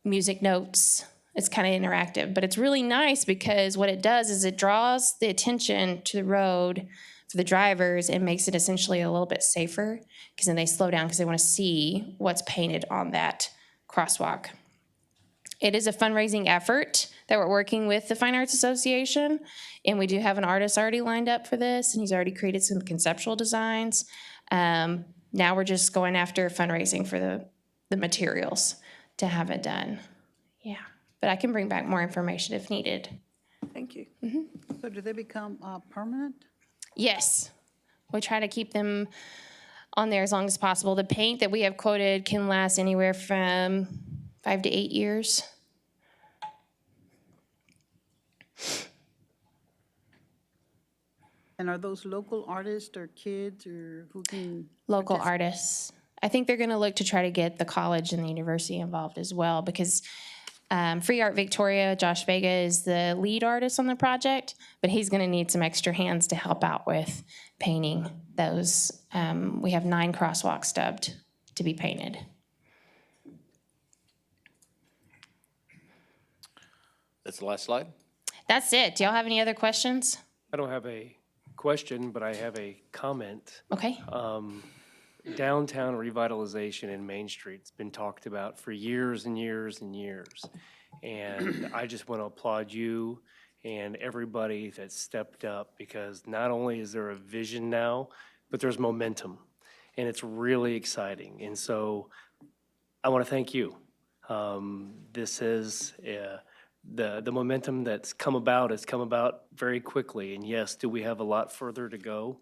Music notes. It's kind of interactive, but it's really nice because what it does is it draws the attention to the road for the drivers and makes it essentially a little bit safer, because then they slow down because they want to see what's painted on that crosswalk. It is a fundraising effort that we're working with the Fine Arts Association, and we do have an artist already lined up for this, and he's already created some conceptual designs. Now we're just going after fundraising for the materials to have it done. Yeah, but I can bring back more information if needed. Thank you. So do they become permanent? Yes, we try to keep them on there as long as possible. The paint that we have quoted can last anywhere from 5 to 8 years. And are those local artists or kids, or who can? Local artists. I think they're going to look to try to get the college and the university involved as well, because Free Art Victoria, Josh Vega is the lead artist on the project, but he's going to need some extra hands to help out with painting those. We have 9 crosswalks dubbed to be painted. That's the last slide? That's it. Do y'all have any other questions? I don't have a question, but I have a comment. Okay. Downtown revitalization in Main Street's been talked about for years and years and years. And I just want to applaud you and everybody that stepped up, because not only is there a vision now, but there's momentum, and it's really exciting. And so I want to thank you. This is the momentum that's come about has come about very quickly. And yes, do we have a lot further to go?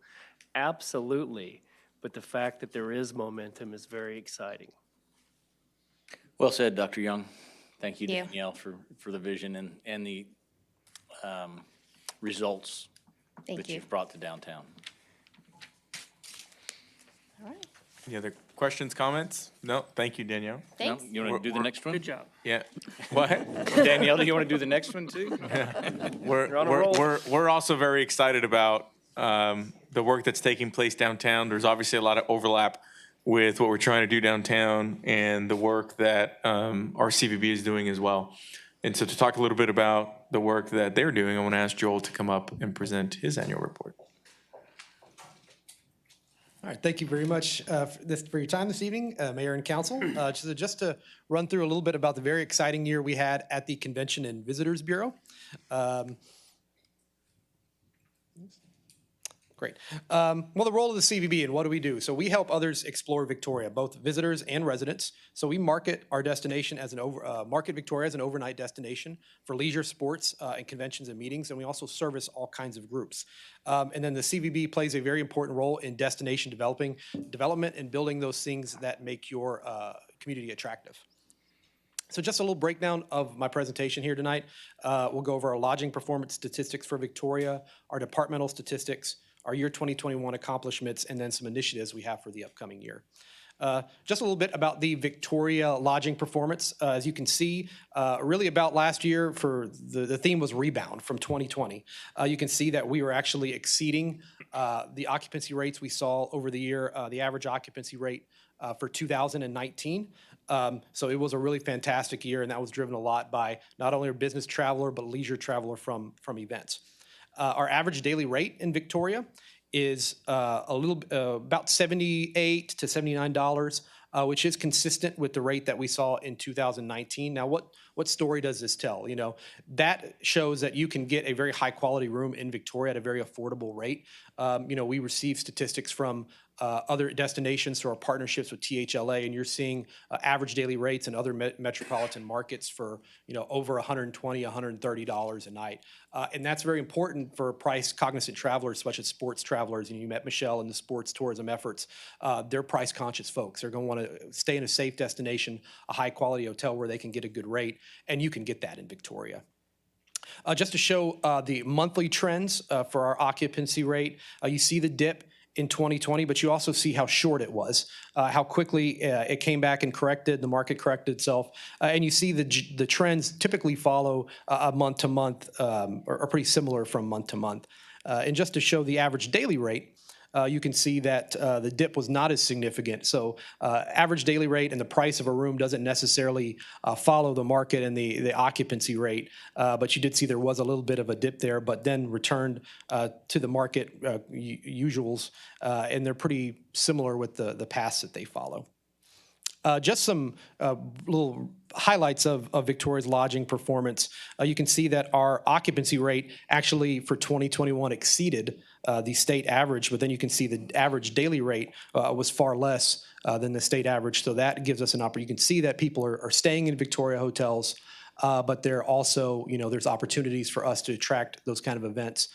Absolutely. But the fact that there is momentum is very exciting. Well said, Dr. Young. Thank you, Thank you. Danielle, for the vision and the results Thank that you. you've brought to downtown. All right. Any other questions, comments? No, thank you, Danielle. Thanks. You want to do the next one? Good job. Yeah, what? Danielle, do you want to do the next one too? We're also very excited about the work that's taking place downtown. There's obviously a lot of overlap with what we're trying to do downtown and the work that our CVB is doing as well. And so to talk a little bit about the work that they're doing, I want to ask Joel to come up and present his annual report. All right, thank you very much for your time this evening, Mayor and Council. Just to run through a little bit about the very exciting year we had at the Convention and Visitors Bureau. Great. Well, the role of the CVB and what do we do? So we help others explore Victoria, both visitors and residents. So we market our destination as market Victoria as an overnight destination for leisure, sports, and conventions and meetings. And we also service all kinds of groups. And then the CVB plays a very important role in destination development and building those things that make your community attractive. So just a little breakdown of my presentation here tonight. We'll go over our lodging performance statistics for Victoria, our departmental statistics, our year 2021 accomplishments, and then some initiatives we have for the upcoming year. Just a little bit about the Victoria lodging performance. As you can see, really about last year, for the theme was rebound from 2020. You can see that we were actually exceeding the occupancy rates we saw over the year, the average occupancy rate for 2019. So it was a really fantastic year, and that was driven a lot by not only our business traveler, but leisure traveler from events. Our average daily rate in Victoria is about $78 to $79, which is consistent with the rate that we saw in 2019. Now, what story does this tell? You know, that shows that you can get a very high quality room in Victoria at a very affordable rate. You know, we receive statistics from other destinations through our partnerships with THLA, and you're seeing average daily rates in other metropolitan markets for, you know, over $120, $130 a night. And that's very important for price cognizant travelers, such as sports travelers. And you met Michelle in the sports tourism efforts. They're price conscious folks. They're going to want to stay in a safe destination, a high quality hotel where they can get a good rate, and you can get that in Victoria. Just to show the monthly trends for our occupancy rate, you see the dip in 2020, but you also see how short it was, how quickly it came back and corrected, the market corrected itself. And you see the trends typically follow a month to month, or pretty similar from month to month. And just to show the average daily rate, you can see that the dip was not as significant. So average daily rate and the price of a room doesn't necessarily follow the market and the occupancy rate, but you did see there was a little bit of a dip there, but then returned to the market usuals, and they're pretty similar with the paths that they follow. Just some little highlights of Victoria's lodging performance. You can see that our occupancy rate actually for 2021 exceeded the state average, but then you can see the average daily rate was far less than the state average. So that gives us an opportunity. You can see that people are staying in Victoria hotels, but they're also, you know, there's opportunities for us to attract those kind of events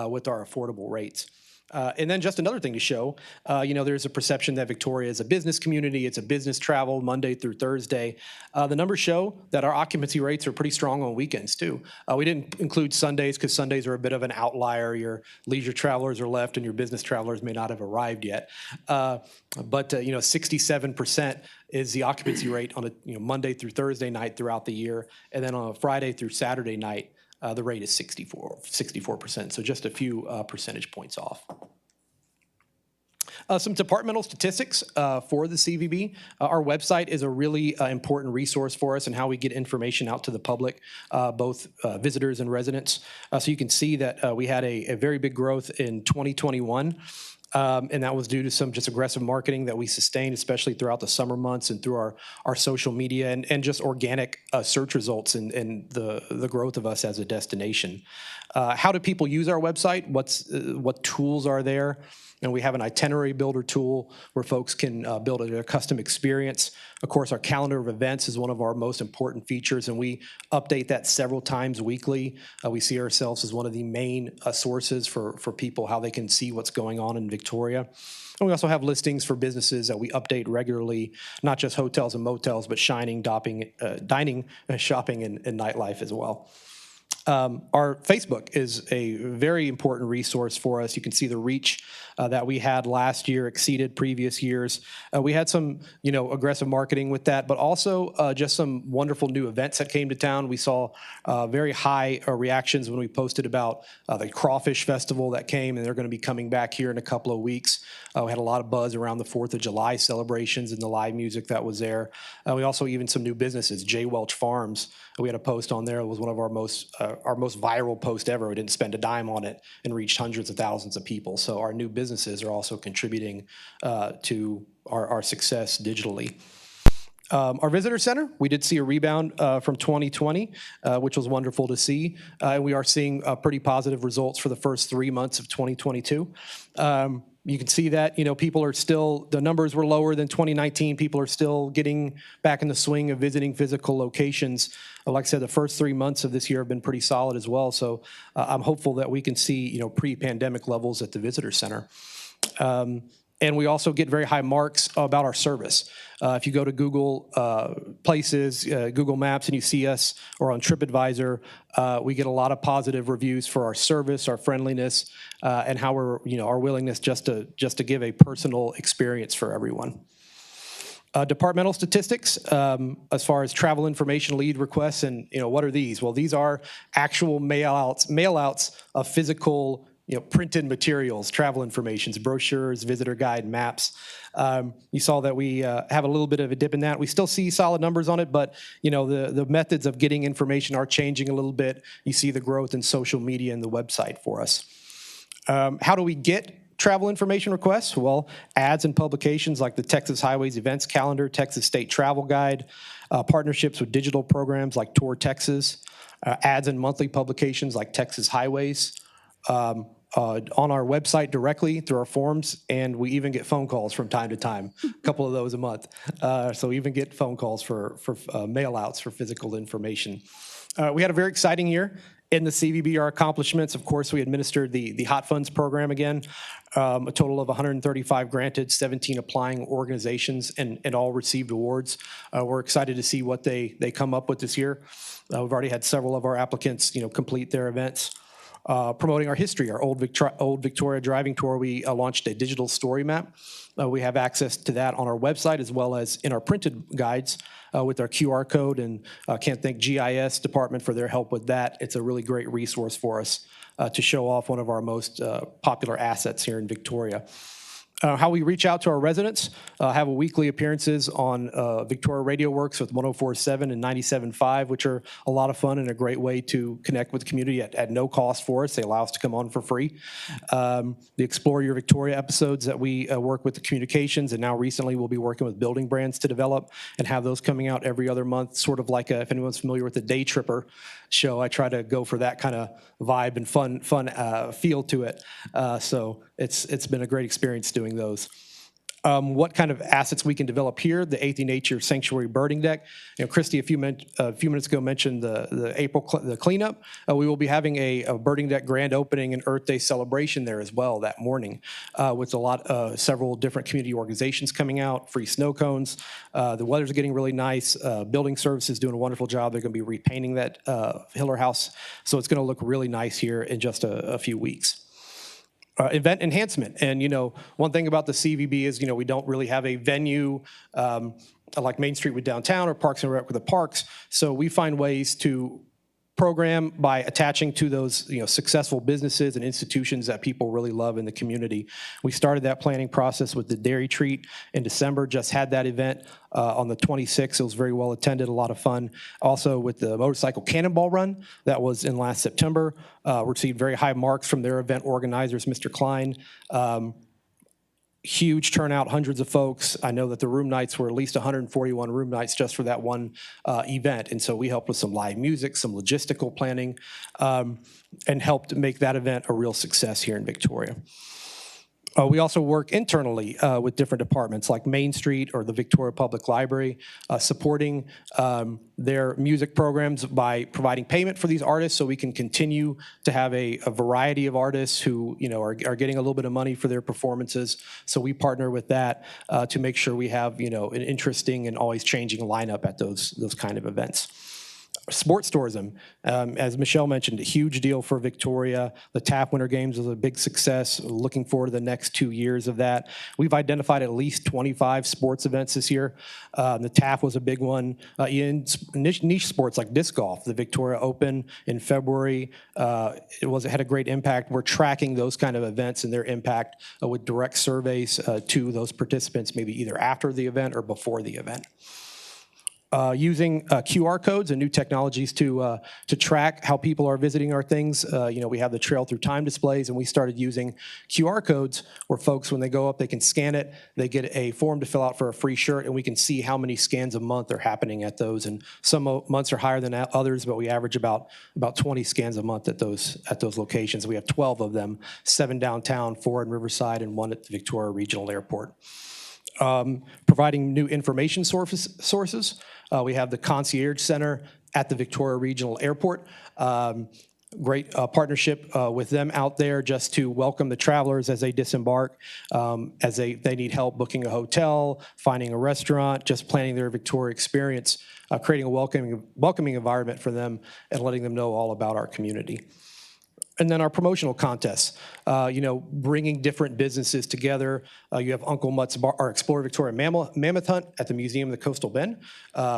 with our affordable rates. And then just another thing to show, you know, there's a perception that Victoria is a business community. It's a business travel Monday through Thursday. The numbers show that our occupancy rates are pretty strong on weekends too. We didn't include Sundays because Sundays are a bit of an outlier. Your leisure travelers are left and your business travelers may not have arrived yet. But you know, 67% is the occupancy rate on a Monday through Thursday night throughout the year. And then on a Friday through Saturday night, the rate is 64%, so just a few percentage points off. Some departmental statistics for the CVB. Our website is a really important resource for us and how we get information out to the public, both visitors and residents. So you can see that we had a very big growth in 2021. And that was due to some just aggressive marketing that we sustained, especially throughout the summer months and through our social media and just organic search results and the growth of us as a destination. How do people use our website? What tools are there? And we have an itinerary builder tool where folks can build a custom experience. Of course, our calendar of events is one of our most important features, and we update that several times weekly. We see ourselves as one of the main sources for people, how they can see what's going on in Victoria. And we also have listings for businesses that we update regularly, not just hotels and motels, but dining, shopping, and nightlife as well. Our Facebook is a very important resource for us. You can see the reach that we had last year exceeded previous years. We had some, aggressive marketing with that, but also just some wonderful new events that came to town. We saw very high reactions when we posted about the Crawfish Festival that came, and they're going to be coming back here in a couple of weeks. We had a lot of buzz around the 4th of July celebrations and the live music that was there. We also even some new businesses, J. Welch Farms. We had a post on there. It was one of our most viral posts ever. We didn't spend a dime on it and reached hundreds of thousands of people. So our new businesses are also contributing to our success digitally. Our visitor center, we did see a rebound from 2020, which was wonderful to see. And we are seeing pretty positive results for the first 3 months of 2022. You can see that, people are still, the numbers were lower than 2019. People are still getting back in the swing of visiting physical locations. Like I said, the first 3 months of this year have been pretty solid as well. So I'm hopeful that we can see, pre-pandemic levels at the visitor center. And we also get very high marks about our service. If you go to Google Places, Google Maps, and you see us, or on TripAdvisor, we get a lot of positive reviews for our service, our friendliness, and how we're, our willingness just to give a personal experience for everyone. Departmental statistics, as far as travel information lead requests, and what are these? Well, these are actual mail-outs of physical printed materials, travel informations, brochures, visitor guide, maps. You saw that we have a little bit of a dip in that. We still see solid numbers on it, but the methods of getting information are changing a little bit. You see the growth in social media and the website for us. How do we get travel information requests? Well, ads and publications like the Texas Highways Events Calendar, Texas State Travel Guide, partnerships with digital programs like Tour Texas, ads and monthly publications like Texas Highways, on our website directly through our forms, and we even get phone calls from time to time, a couple of those a month. So we even get phone calls for mail-outs for physical information. We had a very exciting year in the CVB. Our accomplishments, of course, we administered the Hot Funds program again, a total of 135 granted, 17 applying organizations, and all received awards. We're excited to see what they come up with this year. We've already had several of our applicants, complete their events. Promoting our history, our Old Victoria driving tour, we launched a digital story map. We have access to that on our website as well as in our printed guides with our QR code, and can't thank GIS department for their help with that. It's a really great resource for us to show off one of our most popular assets here in Victoria. How we reach out to our residents, have weekly appearances on Victoria Radio Works with 104.7 and 97.5, which are a lot of fun and a great way to connect with the community at no cost for us. They allow us to come on for free. The Explore Your Victoria episodes that we work with the communications, and now recently we'll be working with building brands to develop and have those coming out every other month, sort of like if anyone's familiar with the Day Tripper show, I try to go for that kind of vibe and fun feel to it. So it's been a great experience doing those. What kind of assets we can develop here? The 8th Nature Sanctuary birding deck. Christy a few minutes ago mentioned the April cleanup. We will be having a birding deck grand opening and Earth Day celebration there as well that morning, with several different community organizations coming out, free snow cones. The weather's getting really nice. Building Services doing a wonderful job. They're going to be repainting that Hiller House, so it's going to look really nice here in just a few weeks. Event enhancement. And, one thing about the CVB is, we don't really have a venue like Main Street with downtown or Parks and Rec with the parks. So we find ways to program by attaching to those successful businesses and institutions that people really love in the community. We started that planning process with the Dairy Treat in December, just had that event on the 26th. It was very well attended, a lot of fun. Also with the Motorcycle Cannonball Run, that was in last September, received very high marks from their event organizers, Mr. Klein. Huge turnout, hundreds of folks. I know that the room nights were at least 141 room nights just for that one event. And so we helped with some live music, some logistical planning, and helped make that event a real success here in Victoria. We also work internally with different departments like Main Street or the Victoria Public Library, supporting their music programs by providing payment for these artists so we can continue to have a variety of artists who are getting a little bit of money for their performances. So we partner with that to make sure we have an interesting and always changing lineup at those kind of events. Sports tourism, as Michelle mentioned, a huge deal for Victoria. The TAP Winter Games was a big success. Looking forward to the next 2 years of that. We've identified at least 25 sports events this year. The TAP was a big one. In niche sports like disc golf, the Victoria Open in February, it had a great impact. We're tracking those kind of events and their impact with direct surveys to those participants, maybe either after the event or before the event. Using QR codes and new technologies to track how people are visiting our things. We have the Trail Through Time displays, and we started using QR codes where folks, when they go up, they can scan it, they get a form to fill out for a free shirt, and we can see how many scans a month are happening at those. And some months are higher than others, but we average about 20 scans a month at those locations. We have 12 of them, 7 downtown, 4 in Riverside, and 1 at the Victoria Regional Airport. Providing new information sources. We have the Concierge Center at the Victoria Regional Airport. Great partnership with them out there just to welcome the travelers as they disembark, as they need help booking a hotel, finding a restaurant, just planning their Victoria experience, creating a welcoming environment for them and letting them know all about our community. And then our promotional contests, bringing different businesses together. You have Uncle Mutt's our Explore Victoria Mammoth Hunt at the Museum of the Coastal Bend,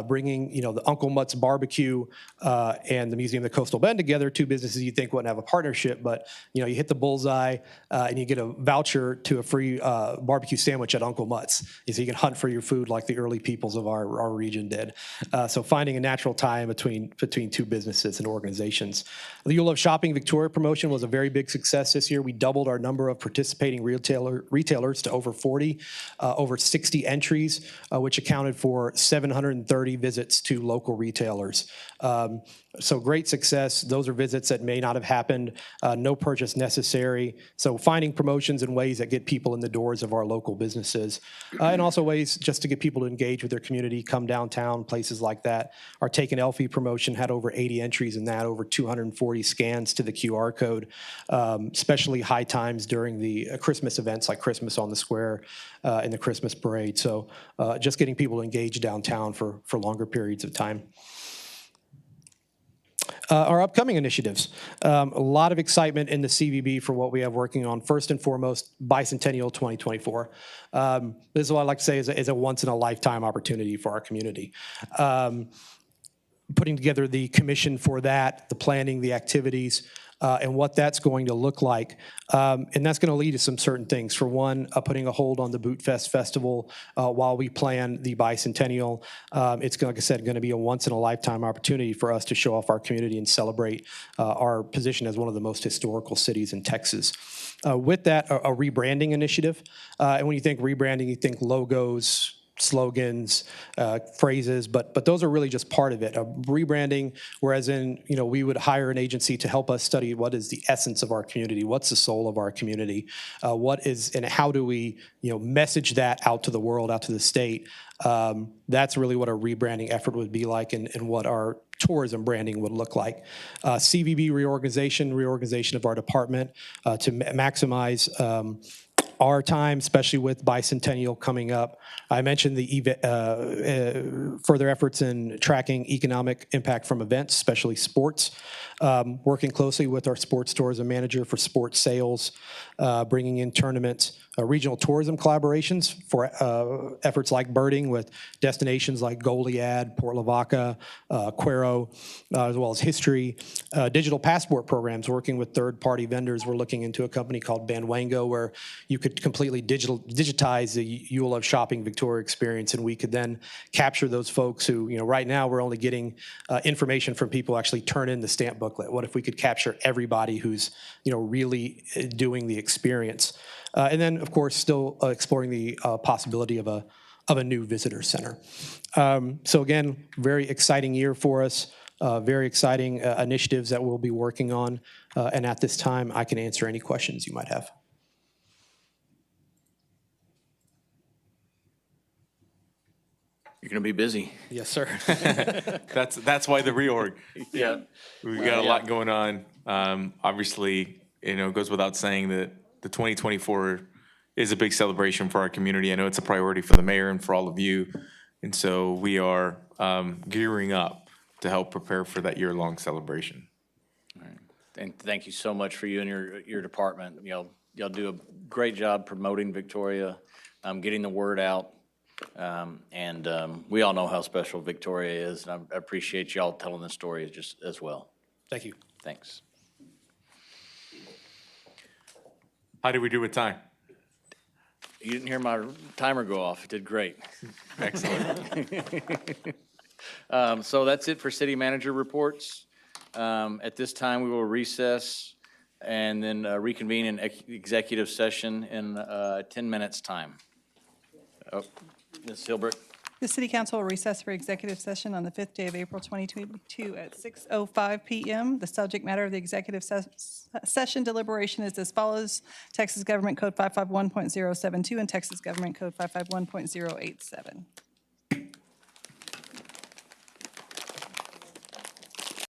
bringing the Uncle Mutt's Barbecue and the Museum of the Coastal Bend together, 2 businesses you think wouldn't have a partnership, but you hit the bullseye and you get a voucher to a free barbecue sandwich at Uncle Mutt's, so you can hunt for your food like the early peoples of our region did. So finding a natural tie between 2 businesses and organizations. The You Love Shopping Victoria promotion was a very big success this year. We doubled our number of participating retailers to over 40, over 60 entries, which accounted for 730 visits to local retailers. So great success. Those are visits that may not have happened, no purchase necessary. So finding promotions and ways that get people in the doors of our local businesses, and also ways just to get people to engage with their community, come downtown, places like that. Our Take an Elfie promotion had over 80 entries in that, over 240 scans to the QR code, especially high times during the Christmas events like Christmas on the Square and the Christmas parade. So just getting people to engage downtown for longer periods of time. Our upcoming initiatives, a lot of excitement in the CVB for what we have working on. First and foremost, Bicentennial 2024. This is what I like to say is a once-in-a-lifetime opportunity for our community. Putting together the commission for that, the planning, the activities, and what that's going to look like. And that's going to lead to some certain things. For one, putting a hold on the Boot Fest Festival while we plan the Bicentennial. It's, like I said, going to be a once-in-a-lifetime opportunity for us to show off our community and celebrate our position as one of the most historical cities in Texas. With that, a rebranding initiative. And when you think rebranding, you think logos, slogans, phrases, but those are really just part of it. Rebranding, whereas we would hire an agency to help us study what is the essence of our community, what's the soul of our community, and how do we message that out to the world, out to the state. That's really what a rebranding effort would be like, and what our tourism branding would look like. CVB reorganization of our department to maximize our time, especially with Bicentennial coming up. I mentioned the further efforts in tracking economic impact from events, especially sports, working closely with our sports tourism manager for sports sales, bringing in tournaments, regional tourism collaborations for efforts like birding with destinations like Goliad, Port Lavaca, Cuero, as well as history. Digital passport programs, working with third-party vendors. We're looking into a company called Banwango, where you could completely digitize the You Love Shopping Victoria experience, and we could then capture those folks who, right now we're only getting information from people who actually turn in the stamp booklet. What if we could capture everybody who's, really doing the experience? And then, of course, still exploring the possibility of a new visitor center. So again, very exciting year for us. Very exciting initiatives that we'll be working on. And at this time, I can answer any questions you might have. You're going to be busy. Yes, sir. That's why the reorg. Yeah. We've got a lot going on. Obviously, it goes without saying that the 2024 is a big celebration for our community. I know it's a priority for the mayor and for all of you. And so we are gearing up to help prepare for that year-long celebration. And thank you so much for you and your department. Y'all do a great job promoting Victoria, getting the word out. And we all know how special Victoria is, and I appreciate y'all telling the story just as well. Thank you. Thanks. How did we do with time? You didn't hear my timer go off. It did great. Excellent. So that's it for city manager reports. At this time, we will recess and then reconvene in executive session in 10 minutes' time. Oh, Ms. Hilbrick. The City Council will recess for executive session on the 5th day of April 2022 at 6:05 PM. The subject matter of the executive session deliberation is as follows: Texas Government Code 551.072 and Texas Government Code 551.087.